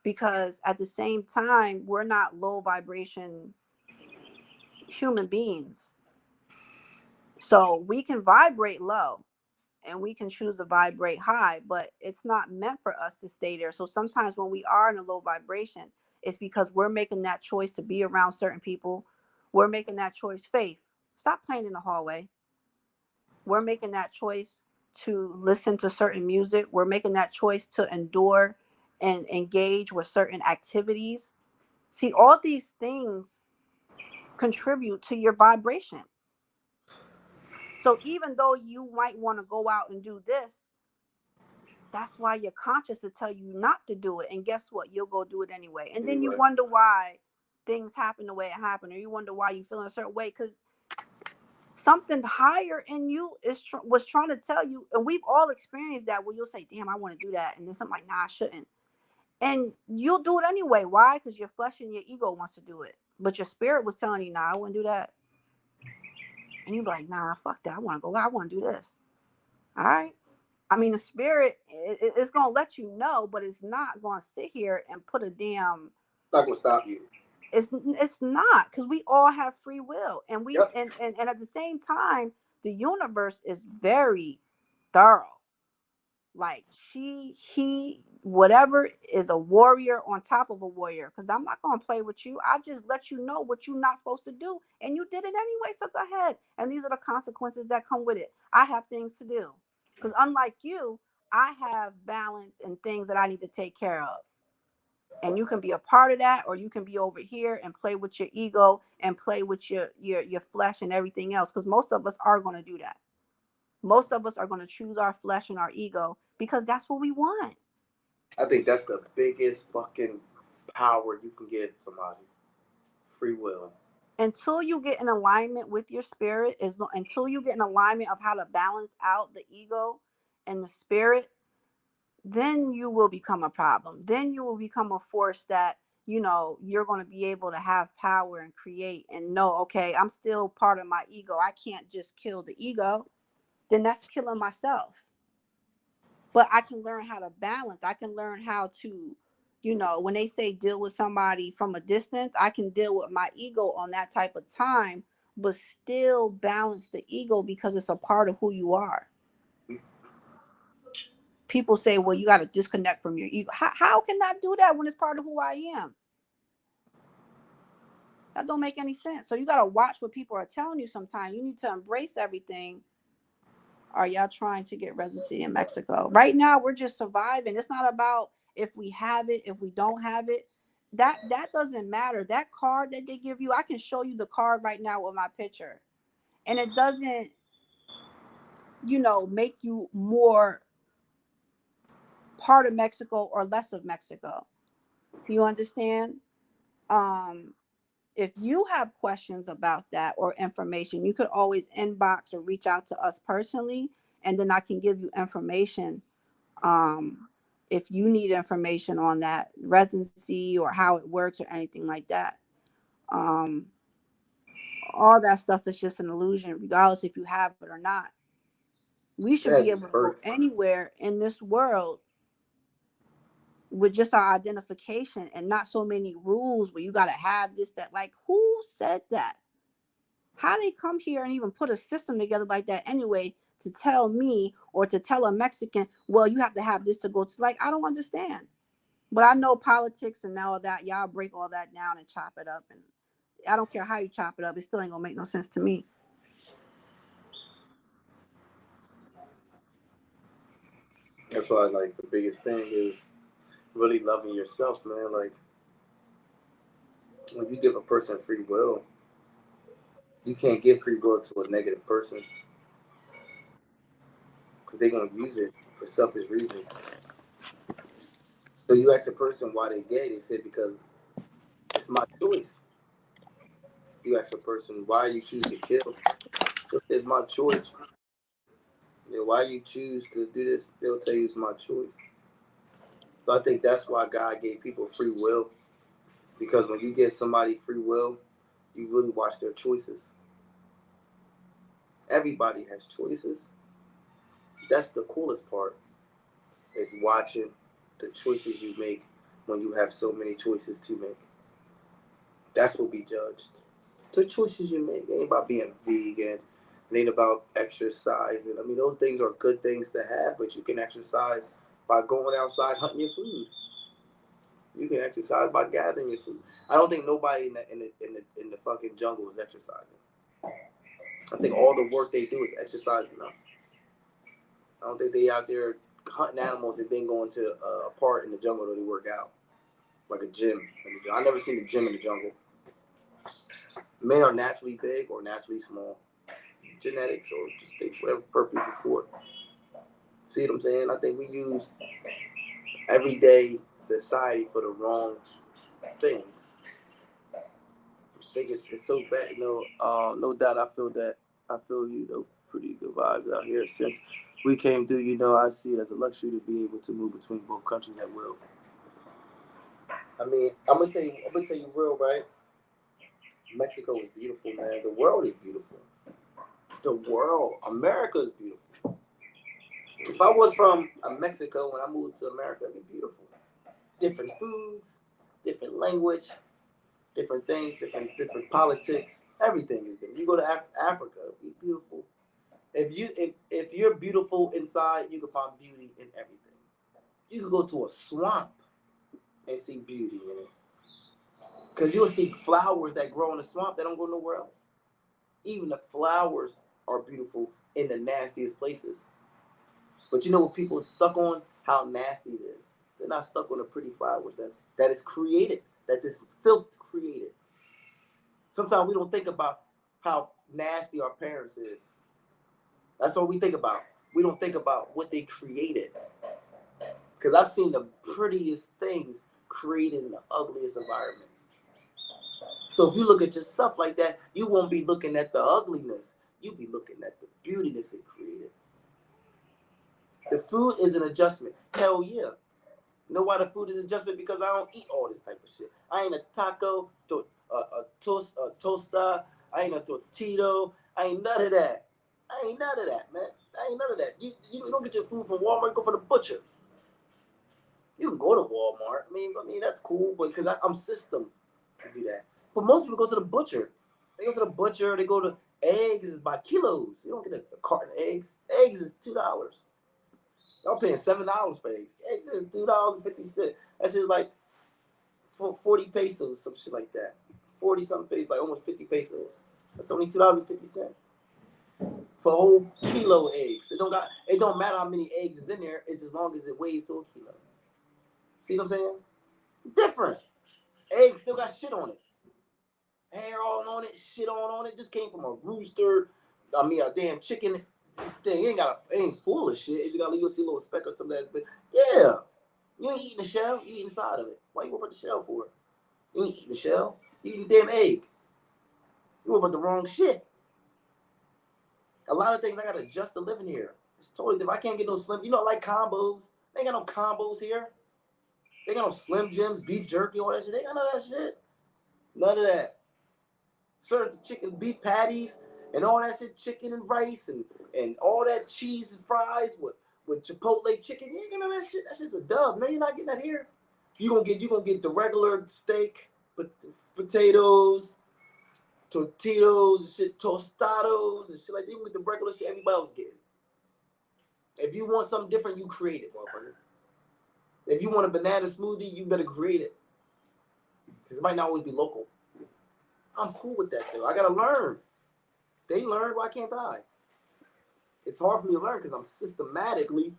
Because at the same time, we're not low vibration human beings. So we can vibrate low and we can choose to vibrate high, but it's not meant for us to stay there. So sometimes when we are in a low vibration, it's because we're making that choice to be around certain people. We're making that choice. Faith, stop playing in the hallway. We're making that choice to listen to certain music. We're making that choice to endure and engage with certain activities. See, all these things contribute to your vibration. So even though you might want to go out and do this, that's why your conscious will tell you not to do it. And guess what? You'll go do it anyway. And then you wonder why things happen the way it happened, or you wonder why you feel in a certain way, because something higher in you was trying to tell you. And we've all experienced that, where you'll say, damn, I want to do that. And then something like, nah, I shouldn't. And you'll do it anyway. Why? Because your flesh and your ego wants to do it. But your spirit was telling you, nah, I wouldn't do that. And you're like, nah, fuck that. I want to go. I want to do this. All right. I mean, the spirit it's gonna let you know, but it's not gonna sit here and put a damn. It's not gonna stop you. It's not, because we all have free will, and we Yep. and at the same time, the universe is very thorough. Like he, whatever is a warrior on top of a warrior. Because I'm not gonna play with you. I just let you know what you're not supposed to do, and you did it anyway. So go ahead. And these are the consequences that come with it. I have things to do. Because unlike you, I have balance and things that I need to take care of. And you can be a part of that, or you can be over here and play with your ego and play with your flesh and everything else. Because most of us are going to do that. Most of us are going to choose our flesh and our ego because that's what we want. I think that's the biggest fucking power you can give somebody. Free will. Until you get in alignment with your spirit, until you get in alignment of how to balance out the ego and the spirit, then you will become a problem. Then you will become a force that, you're going to be able to have power and create and know, okay, I'm still part of my ego. I can't just kill the ego. Then that's killing myself. But I can learn how to balance. I can learn how to, when they say deal with somebody from a distance, I can deal with my ego on that type of time, but still balance the ego because it's a part of who you are. People say, well, you got to disconnect from your ego. How can I do that when it's part of who I am? That don't make any sense. So you got to watch what people are telling you sometimes. You need to embrace everything. Are y'all trying to get residency in Mexico? Right now, we're just surviving. It's not about if we have it, if we don't have it. That doesn't matter. That card that they give you, I can show you the card right now with my picture. And it doesn't, make you more part of Mexico or less of Mexico. You understand? If you have questions about that or information, you could always inbox or reach out to us personally, and then I can give you information. If you need information on that residency or how it works or anything like that. All that stuff is just an illusion, regardless if you have it or not. We should be That's able to go perfect. anywhere in this world with just our identification and not so many rules where you got to have this, that. Like, who said that? How they come here and even put a system together like that anyway to tell me or to tell a Mexican, well, you have to have this to go to, like, I don't understand. But I know politics and all that, y'all break all that down and chop it up. And I don't care how you chop it up, it still ain't gonna make no sense to me. That's why, like, the biggest thing is really loving yourself, man. Like, when you give a person free will, you can't give free will to a negative person because they're gonna use it for selfish reasons. So you ask a person why they gay, they said because it's my choice. You ask a person why you choose to kill, it's my choice. Why you choose to do this, they'll tell you it's my choice. So I think that's why God gave people free will, because when you give somebody free will, you really watch their choices. Everybody has choices. That's the coolest part, is watching the choices you make when you have so many choices to make. That's what we judged. The choices you make. It ain't about being vegan. It ain't about exercising. I mean, those things are good things to have, but you can exercise by going outside hunting your food. You can exercise by gathering your food. I don't think nobody in the fucking jungle is exercising. I think all the work they do is exercise enough. I don't think they out there hunting animals and then going to a part in the jungle that they work out, like a gym. I never seen a gym in the jungle. Men are naturally big or naturally small, genetics or just whatever purpose is for it. See what I'm saying? I think we use everyday society for the wrong things. I think it's so bad. No doubt. I feel that. I feel you though. Pretty good vibes out here. Since we came through, I see it as a luxury to be able to move between both countries at will. I mean, I'm gonna tell you real, right? Mexico is beautiful, man. The world is beautiful. America is beautiful. If I was from Mexico when I moved to America, it'd be beautiful. Different foods, different language, different things, different politics. Everything is different. You go to Africa, it'd be beautiful. If you're beautiful inside, you can find beauty in everything. You can go to a swamp and see beauty in it. Because you'll see flowers that grow in the swamp that don't go nowhere else. Even the flowers are beautiful in the nastiest places. But you know what people are stuck on? How nasty it is. They're not stuck on the pretty flowers that is created, that this filth created. Sometimes we don't think about how nasty our parents is. That's all we think about. We don't think about what they created. Because I've seen the prettiest things created in the ugliest environments. So if you look at yourself like that, you won't be looking at the ugliness. You'll be looking at the beautiness it created. The food is an adjustment. Hell yeah. You know why the food is an adjustment? Because I don't eat all this type of shit. I ain't a taco, a tosta, I ain't a tortito. I ain't none of that. Man. I ain't none of that. You don't get your food from Walmart, go for the butcher. You can go to Walmart. I mean that's cool, but because I'm system to do that. But most people go to the butcher. They go to the butcher. They go to eggs by kilos. You don't get a carton of eggs. Eggs is $2. Y'all paying $7 for eggs. Eggs is $2.50. That's just like 40 pesos, some shit like that. 40 something pesos, like almost 50 pesos. That's only $2.50 for a whole kilo of eggs. It don't matter how many eggs is in there. It's as long as it weighs to a kilo. See what I'm saying? Different. Eggs still got shit on it. Hair all on it, shit on it. Just came from a rooster. I mean, a damn chicken. Thing it ain't full of shit. It just you'll see a little speck or something. But yeah, you ain't eating the shell. You eating inside of it. Why you worry about the shell for? You ain't eating the shell. You eating the damn egg. You worry about the wrong shit. A lot of things I gotta adjust to living here. It's totally different. I can't get no slim. You know, I like combos. They ain't got no combos here. They got no Slim Jims, beef jerky, all that shit. They got none of that shit. None of that. Certain chicken, beef patties, and all that shit, chicken and rice, and all that cheese and fries with Chipotle chicken. You ain't getting none of that shit. That's just a dub. No, you're not getting that here. You gonna get the regular steak, potatoes, tortillas, and shit, tostados, and shit like that. You can get the regular shit anybody else getting. If you want something different, you create it, motherfucker. If you want a banana smoothie, you better create it. Because it might not always be local. I'm cool with that, though. I got to learn. They learn. Why can't I? It's hard for me to learn because I'm systematically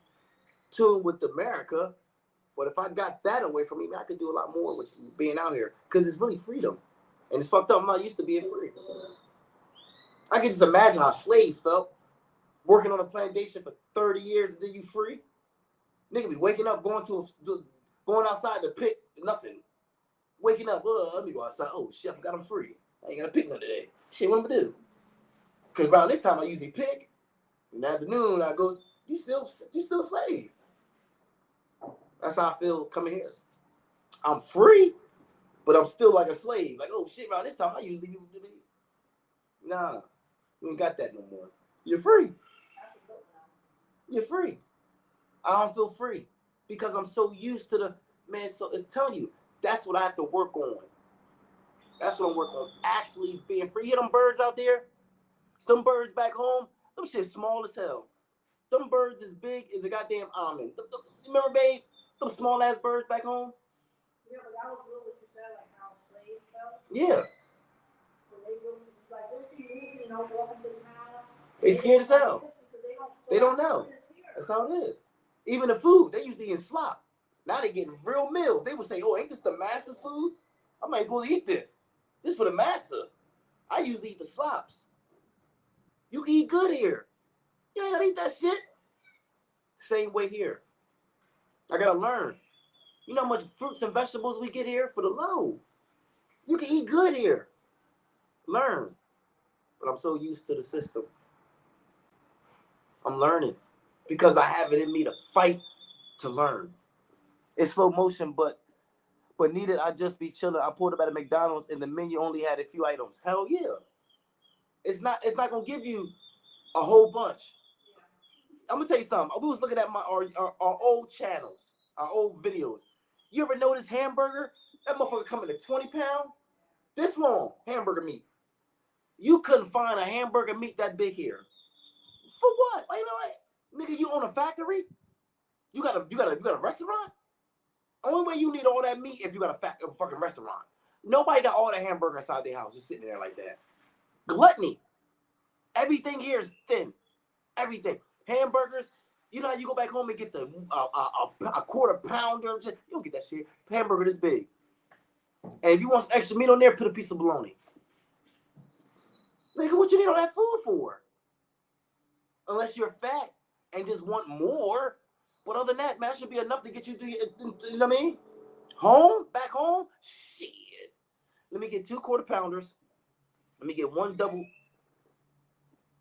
tuned with America. But if I got that away from me, I could do a lot more with being out here. Because it's really freedom. And it's fucked up. I'm not used to being free. I can just imagine how slaves felt. Working on a plantation for 30 years and then you free. Nigga be waking up, going outside to pick nothing. Waking up, let me go outside. Oh shit, I forgot I'm free. I ain't gonna pick none today. Shit, what am I gonna do? Because around this time I usually pick. In the afternoon I go, you still a slave. That's how I feel coming here. I'm free, but I'm still like a slave. Like, oh shit, around this time I usually do. Nah, you ain't got that no more. You're free. You're free. I don't feel free because I'm so used to so it's telling you, that's what I have to work on. That's what I'm working on, actually being free. You hear them birds out there? Them birds back home, them shit small as hell. Them birds as big as a goddamn almond. Remember, babe? Them small ass birds back home? Yeah, but that was what you said, like how slaves felt. Yeah. So they'll see you, walking to the town. They scared as hell. They don't know. That's how it is. Even the food, they used to eat slop. Now they getting real meals. They would say, oh, ain't this the master's food? I might go eat this. This for the master. I usually eat the slops. You can eat good here. You ain't gotta eat that shit. Same way here. I gotta learn. You know how much fruits and vegetables we get here for the low? You can eat good here. Learn. But I'm so used to the system. I'm learning. Because I have it in me to fight to learn. It's slow motion, but needed I just be chilling. I pulled up at a McDonald's and the menu only had a few items. Hell yeah. It's not gonna give you a whole bunch. I'm gonna tell you something. We was looking at our old channels, our old videos. You ever notice hamburger? That motherfucker coming to 20 pounds? This long, hamburger meat. You couldn't find a hamburger meat that big here. For what? Why you know that? Nigga, you own a factory? You got a restaurant? Only way you need all that meat if you got a fucking restaurant. Nobody got all that hamburger inside their house just sitting there like that. Gluttony. Everything here is thin. Everything. Hamburgers. You know how you go back home and get the a quarter pounder? You don't get that shit. Hamburger this big. And if you want some extra meat on there, put a piece of bologna. Nigga, what you need all that food for? Unless you're fat and just want more. But other than that, man, that should be enough to get you through. You know what I mean? Back home, shit. Let me get 2 quarter pounders. Let me get 1 double.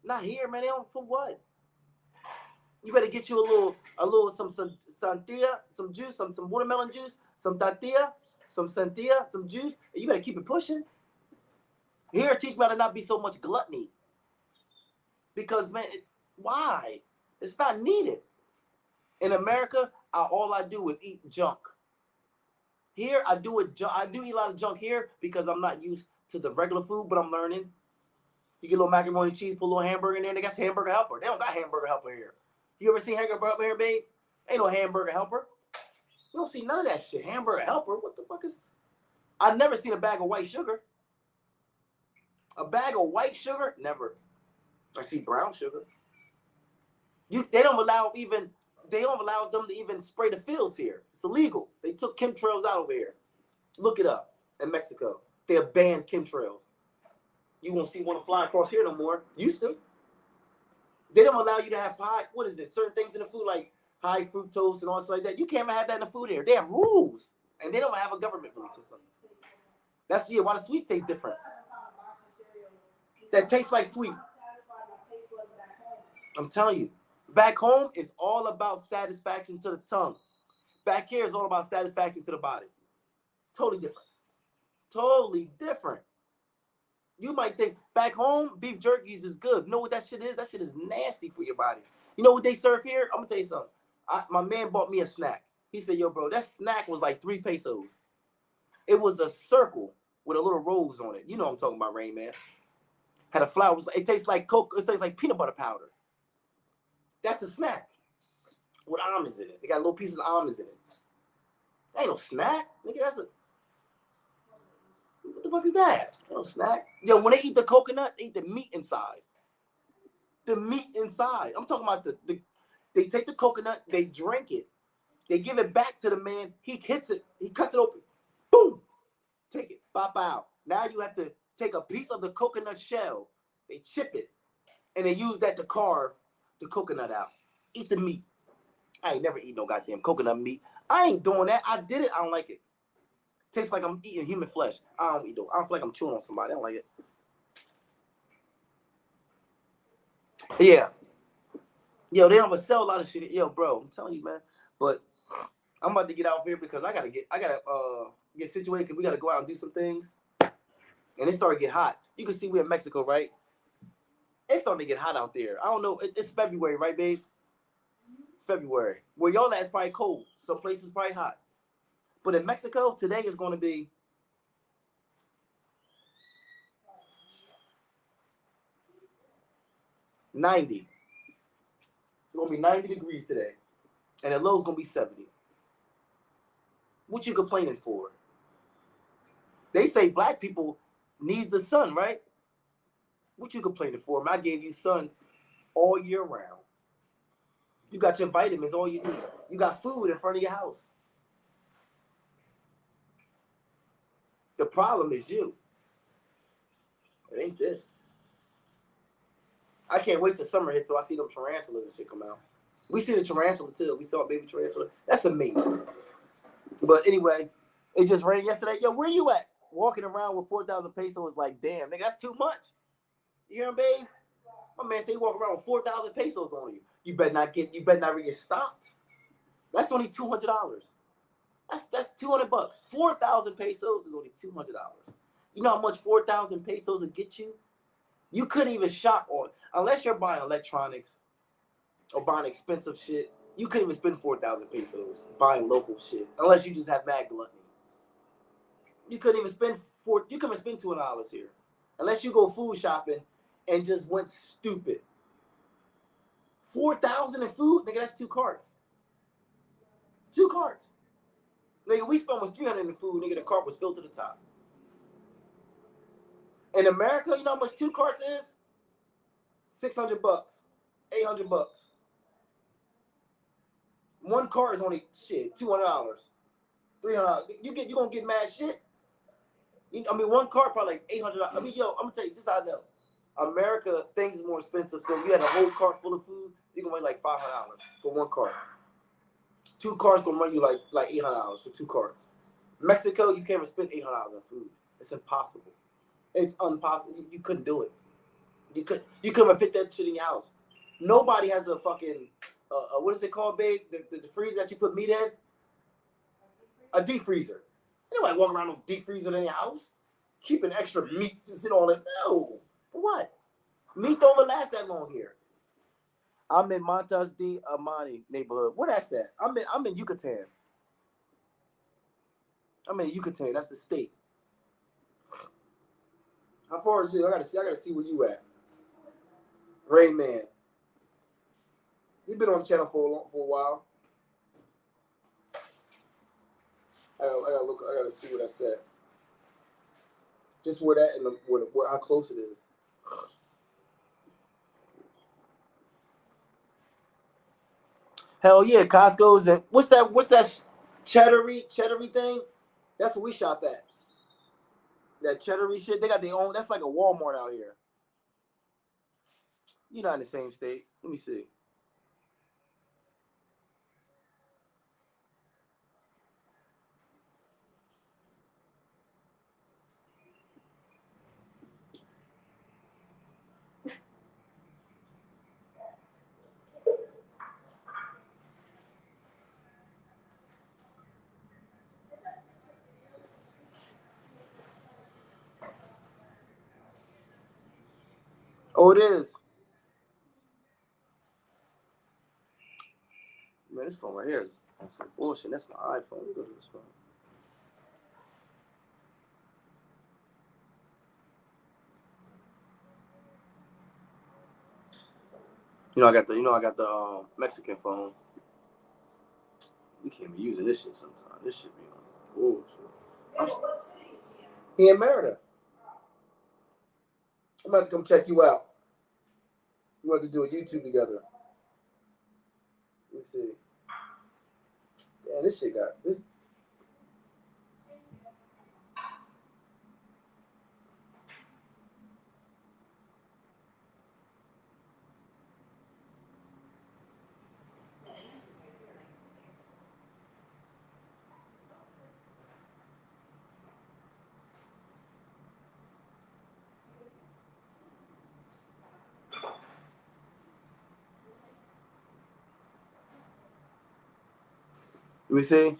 Not here, man. They don't for what? You better get you some santilla, some juice, some watermelon juice, some tortilla, some santilla, some juice, and you better keep it pushing. Here, teach me how to not be so much gluttony. Because, man, why? It's not needed. In America, all I do is eat junk. Here, I do eat a lot of junk here because I'm not used to the regular food, but I'm learning. You get a little macaroni and cheese, put a little hamburger in there, and they got hamburger helper. They don't got hamburger helper here. You ever seen hamburger helper here, babe? Ain't no hamburger helper. You don't see none of that shit. Hamburger helper? What the fuck is... I've never seen a bag of white sugar. A bag of white sugar? Never. I see brown sugar. They don't allow them to even spray the fields here. It's illegal. They took chemtrails out over here. Look it up in Mexico. They have banned chemtrails. You won't see one flying across here no more. Used to. They don't allow you to have certain things in the food like high fructose and all stuff like that. You can't have that in the food here. They have rules. And they don't have a government police system. That's why the sweets taste different. That tastes like sweet. I'm telling you. Back home is all about satisfaction to the tongue. Back here is all about satisfaction to the body. Totally different. Totally different. You might think back home, beef jerkies is good. You know what that shit is? That shit is nasty for your body. You know what they serve here? I'm going to tell you something. My man bought me a snack. He said, yo, bro, that snack was like 3 pesos. It was a circle with a little rose on it. You know what I'm talking about, Rain Man. Had a flower. It tastes like Coke. It tastes like peanut butter powder. That's a snack with almonds in it. They got little pieces of almonds in it. That ain't no snack. Nigga, what the fuck is that? No snack. Yo, when they eat the coconut, they eat the meat inside. The meat inside. I'm talking about they take the coconut, they drink it, they give it back to the man. He hits it, he cuts it open. Boom. Take it. Pop out. Now you have to take a piece of the coconut shell. They chip it, and they use that to carve the coconut out. Eat the meat. I ain't never eat no goddamn coconut meat. I ain't doing that. I did it. I don't like it. Tastes like I'm eating human flesh. I don't eat though. I don't feel like I'm chewing on somebody. I don't like it. Yeah. Yo, they don't sell a lot of shit. Yo, bro, I'm telling you, man. But I'm about to get out here because I gotta get situated because we gotta go out and do some things. And it started to get hot. You can see we're in Mexico, right? It's starting to get hot out there. I don't know. It's February, right, babe? February. Where y'all at is probably cold. Some places probably hot. But in Mexico, today is going to be 90. It's going to be 90 degrees today. And the low is going to be 70. What you complaining for? They say black people need the sun, right? What you complaining for? I gave you sun all year round. You got your vitamins, all you need. You got food in front of your house. The problem is you. It ain't this. I can't wait till summer hits so I see them tarantulas and shit come out. We see the tarantula too. We saw a baby tarantula. That's amazing. But anyway, it just rained yesterday. Yo, where you at? Walking around with 4,000 pesos like, damn, nigga, that's too much. You hear him, babe? My man say you walk around with 4,000 pesos on you. You better not get stopped. That's only $200. That's $200. 4,000 pesos is only $200. You know how much 4,000 pesos will get you? You couldn't even shop on, unless you're buying electronics or buying expensive shit. You couldn't even spend 4,000 pesos buying local shit, unless you just have mad gluttony. You couldn't even spend $200 here, unless you go food shopping and just went stupid. 4,000 in food, nigga. That's 2 carts. 2 carts. Nigga, we spent almost 300 in food. Nigga, the cart was filled to the top. In America, you know how much 2 carts is? $600, $800. 1 cart is only shit, $200, $300. You gonna get mad shit. 1 cart probably like $800. I'm gonna tell you this. I know, America things is more expensive. So if you had a whole cart full of food, you can make like $500 for 1 cart. 2 carts gonna run you like $800 for 2 carts. Mexico, you can't even spend $800 on food. It's impossible. It's impossible. You couldn't do it. You couldn't fit that shit in your house. Nobody has a fucking what is it called, babe? The freezer that you put meat in? A deep freezer. Anybody walking around with a deep freezer in your house? Keeping extra meat to sit on it? No. For what? Meat don't even last that long here. I'm in Montes de Amani neighborhood. Where that's at? I'm in Yucatan. I'm in Yucatan. That's the state. How far is it? I gotta see where you at. Rain Man. He been on the channel for a while. I gotta see what I said. Just where that and where how close it is. Hell yeah, Costco's and what's that cheddary thing? That's what we shop at. That cheddary shit, they got their own. That's like a Walmart out here. You're not in the same state. Let me see. Oh, it is. Man, this phone right here is some bullshit. That's my iPhone. Let me go to this phone. I got the Mexican phone. We can't be using this shit sometimes. This shit be on bullshit. He in Merida. I'm about to come check you out. We want to do a YouTube together. Let me see. Damn, this shit got this. Let me see.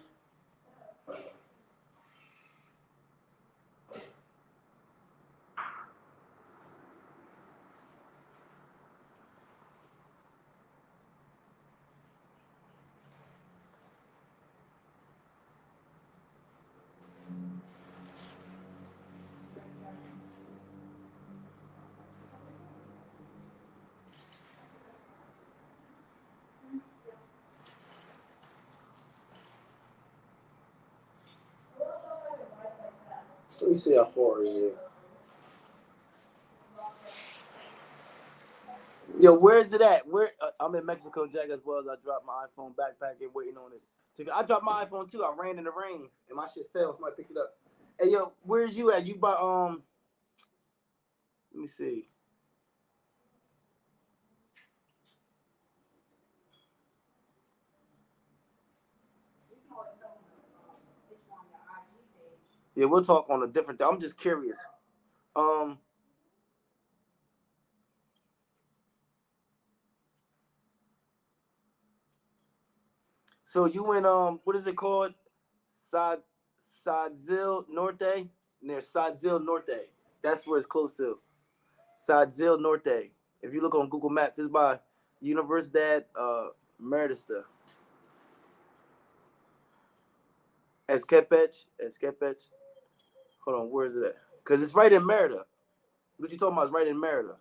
Let me see how far is it. Yo, where is it at? Where I'm in Mexico, Jack, as well as I dropped my iPhone backpack and waiting on it. I dropped my iPhone too. I ran in the rain and my shit fell. Somebody picked it up. Hey, yo, where's you at? You by Let me see. Yeah, we'll talk on a different day. I'm just curious. So you in what is it called? Sadzil Norte? Near Sadzil Norte. That's where it's close to. Sadzil Norte. If you look on Google Maps, it's by Universidad Merida. Esquepech. Hold on, where is it at? Because it's right in Merida. What you talking about is right in Merida.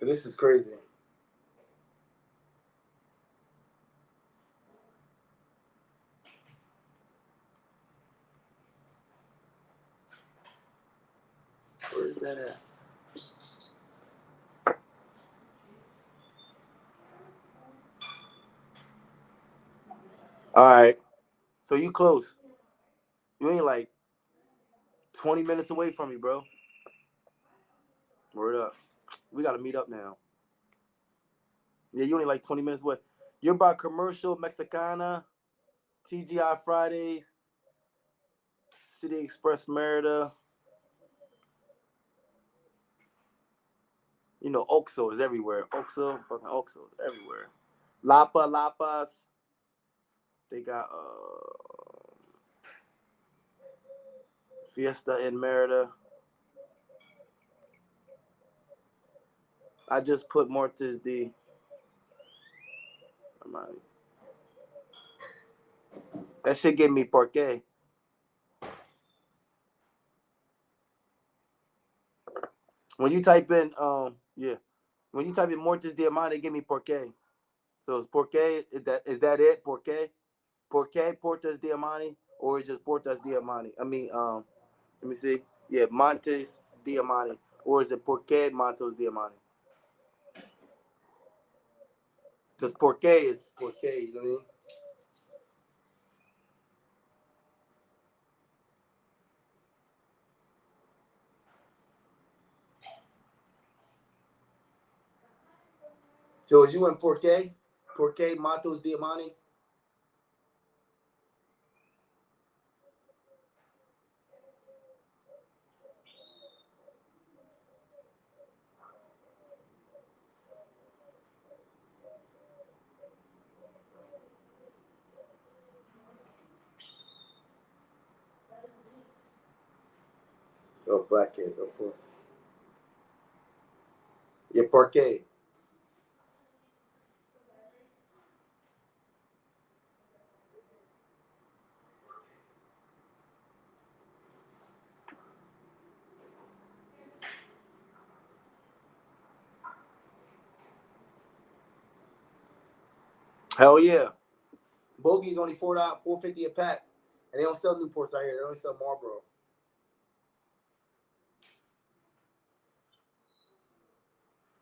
This is crazy. Where is that at? All right. So you close. You ain't like 20 minutes away from me, bro. Word up. We got to meet up now. Yeah, you only like 20 minutes away. You're by Commercial Mexicana, TGI Fridays, City Express Merida. Oxo is everywhere. Oxo is everywhere. Lapas. They got Fiesta in Merida. I just put Mortis D. That shit gave me Porque. When you type in yeah, when you type in Mortis Diamante, give me Porque. So it's Porque. Is that it? Porque, Portas Diamante, or is just Portas Diamante? I mean, let me see. Yeah, Montes Diamante, or is it Porque Montes Diamante? Because Porque is Porque. You know what I mean? So is you in Porque? Porque Montes Diamante? Oh, black kid. Oh, yeah, Porque. Hell yeah. Bogey's only $4.50 a pack, and they don't sell Newports out here. They only sell Marlboro.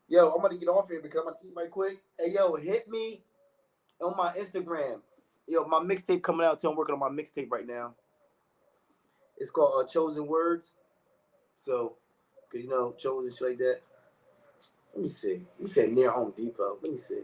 Yo, I'm gonna get off here because I'm gonna eat right quick. Hey, yo, hit me on my Instagram. Yo, my mixtape coming out too. I'm working on my mixtape right now. It's called Chosen Words. So, cause chosen shit like that. Let me see. You said near Home Depot. Let me see.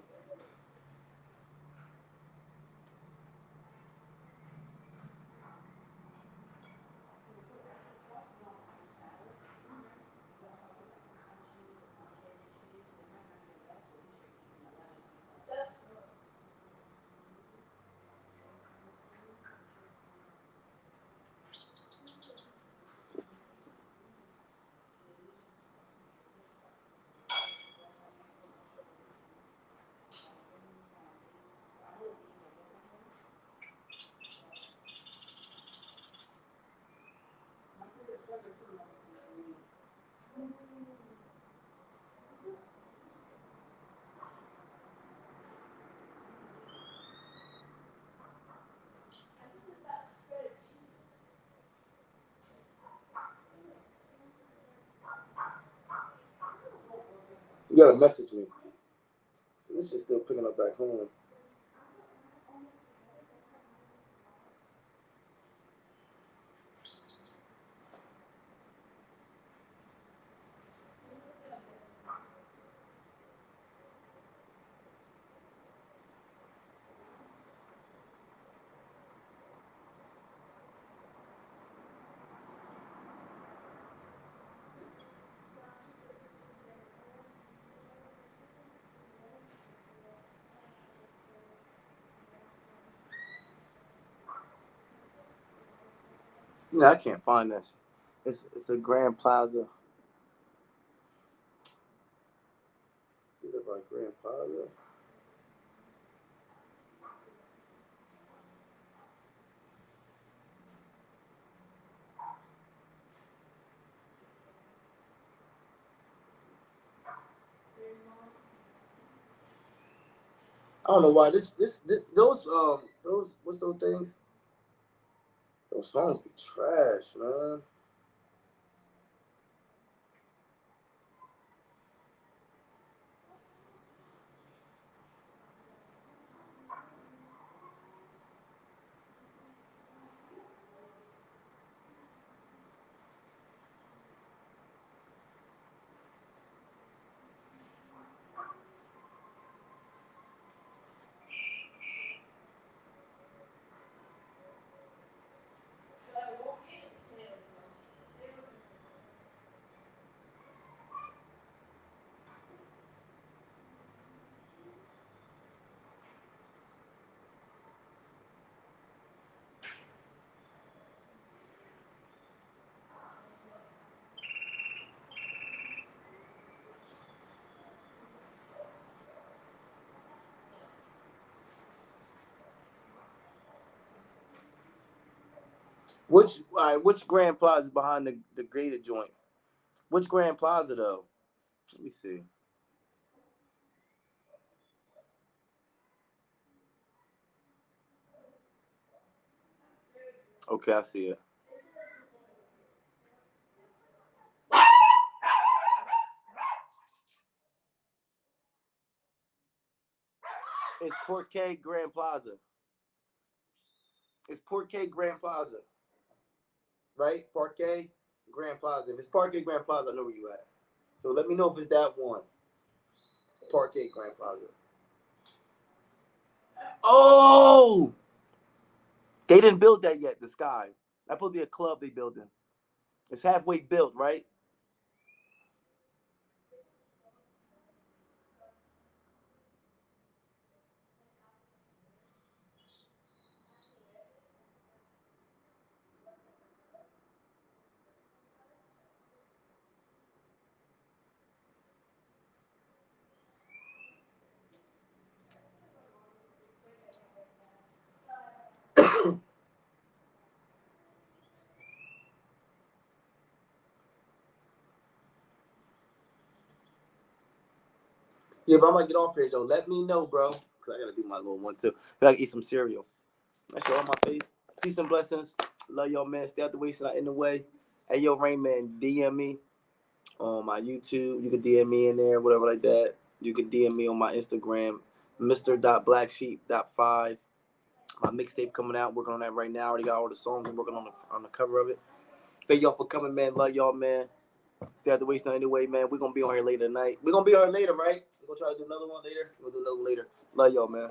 You gotta message me. This shit's still picking up back home. No, I can't find this. It's a Grand Plaza. You live like Grand Plaza. I don't know why those what's those things? Those phones be trash, man. Which Grand Plaza is behind the Gator joint? Which Grand Plaza though? Let me see. Okay, I see it. It's Parquet Grand Plaza. It's Parquet Grand Plaza. Right? Parquet Grand Plaza. If it's Parquet Grand Plaza, I know where you at. So let me know if it's that one. Parquet Grand Plaza. Oh! They didn't build that yet, the Sky. That's supposed to be a club they building. It's halfway built, right? Yeah, but I'm gonna get off here though. Let me know, bro. Cause I gotta do my little one too. I gotta eat some cereal. That's all on my face. Peace and blessings. Love y'all, man. Stay out the way, so not in the way. Hey, yo, Rain Man, DM me on my YouTube. You can DM me in there, whatever like that. You can DM me on my Instagram, Mr.BlackSheep.5. My mixtape coming out. Working on that right now. Already got all the songs. I'm working on the cover of it. Thank y'all for coming, man. Love y'all, man. Stay out the way, so anyway, man. We're gonna be on here later tonight. We're gonna be on here later, right? We're gonna try to do another one later. We'll do another later. Love y'all, man.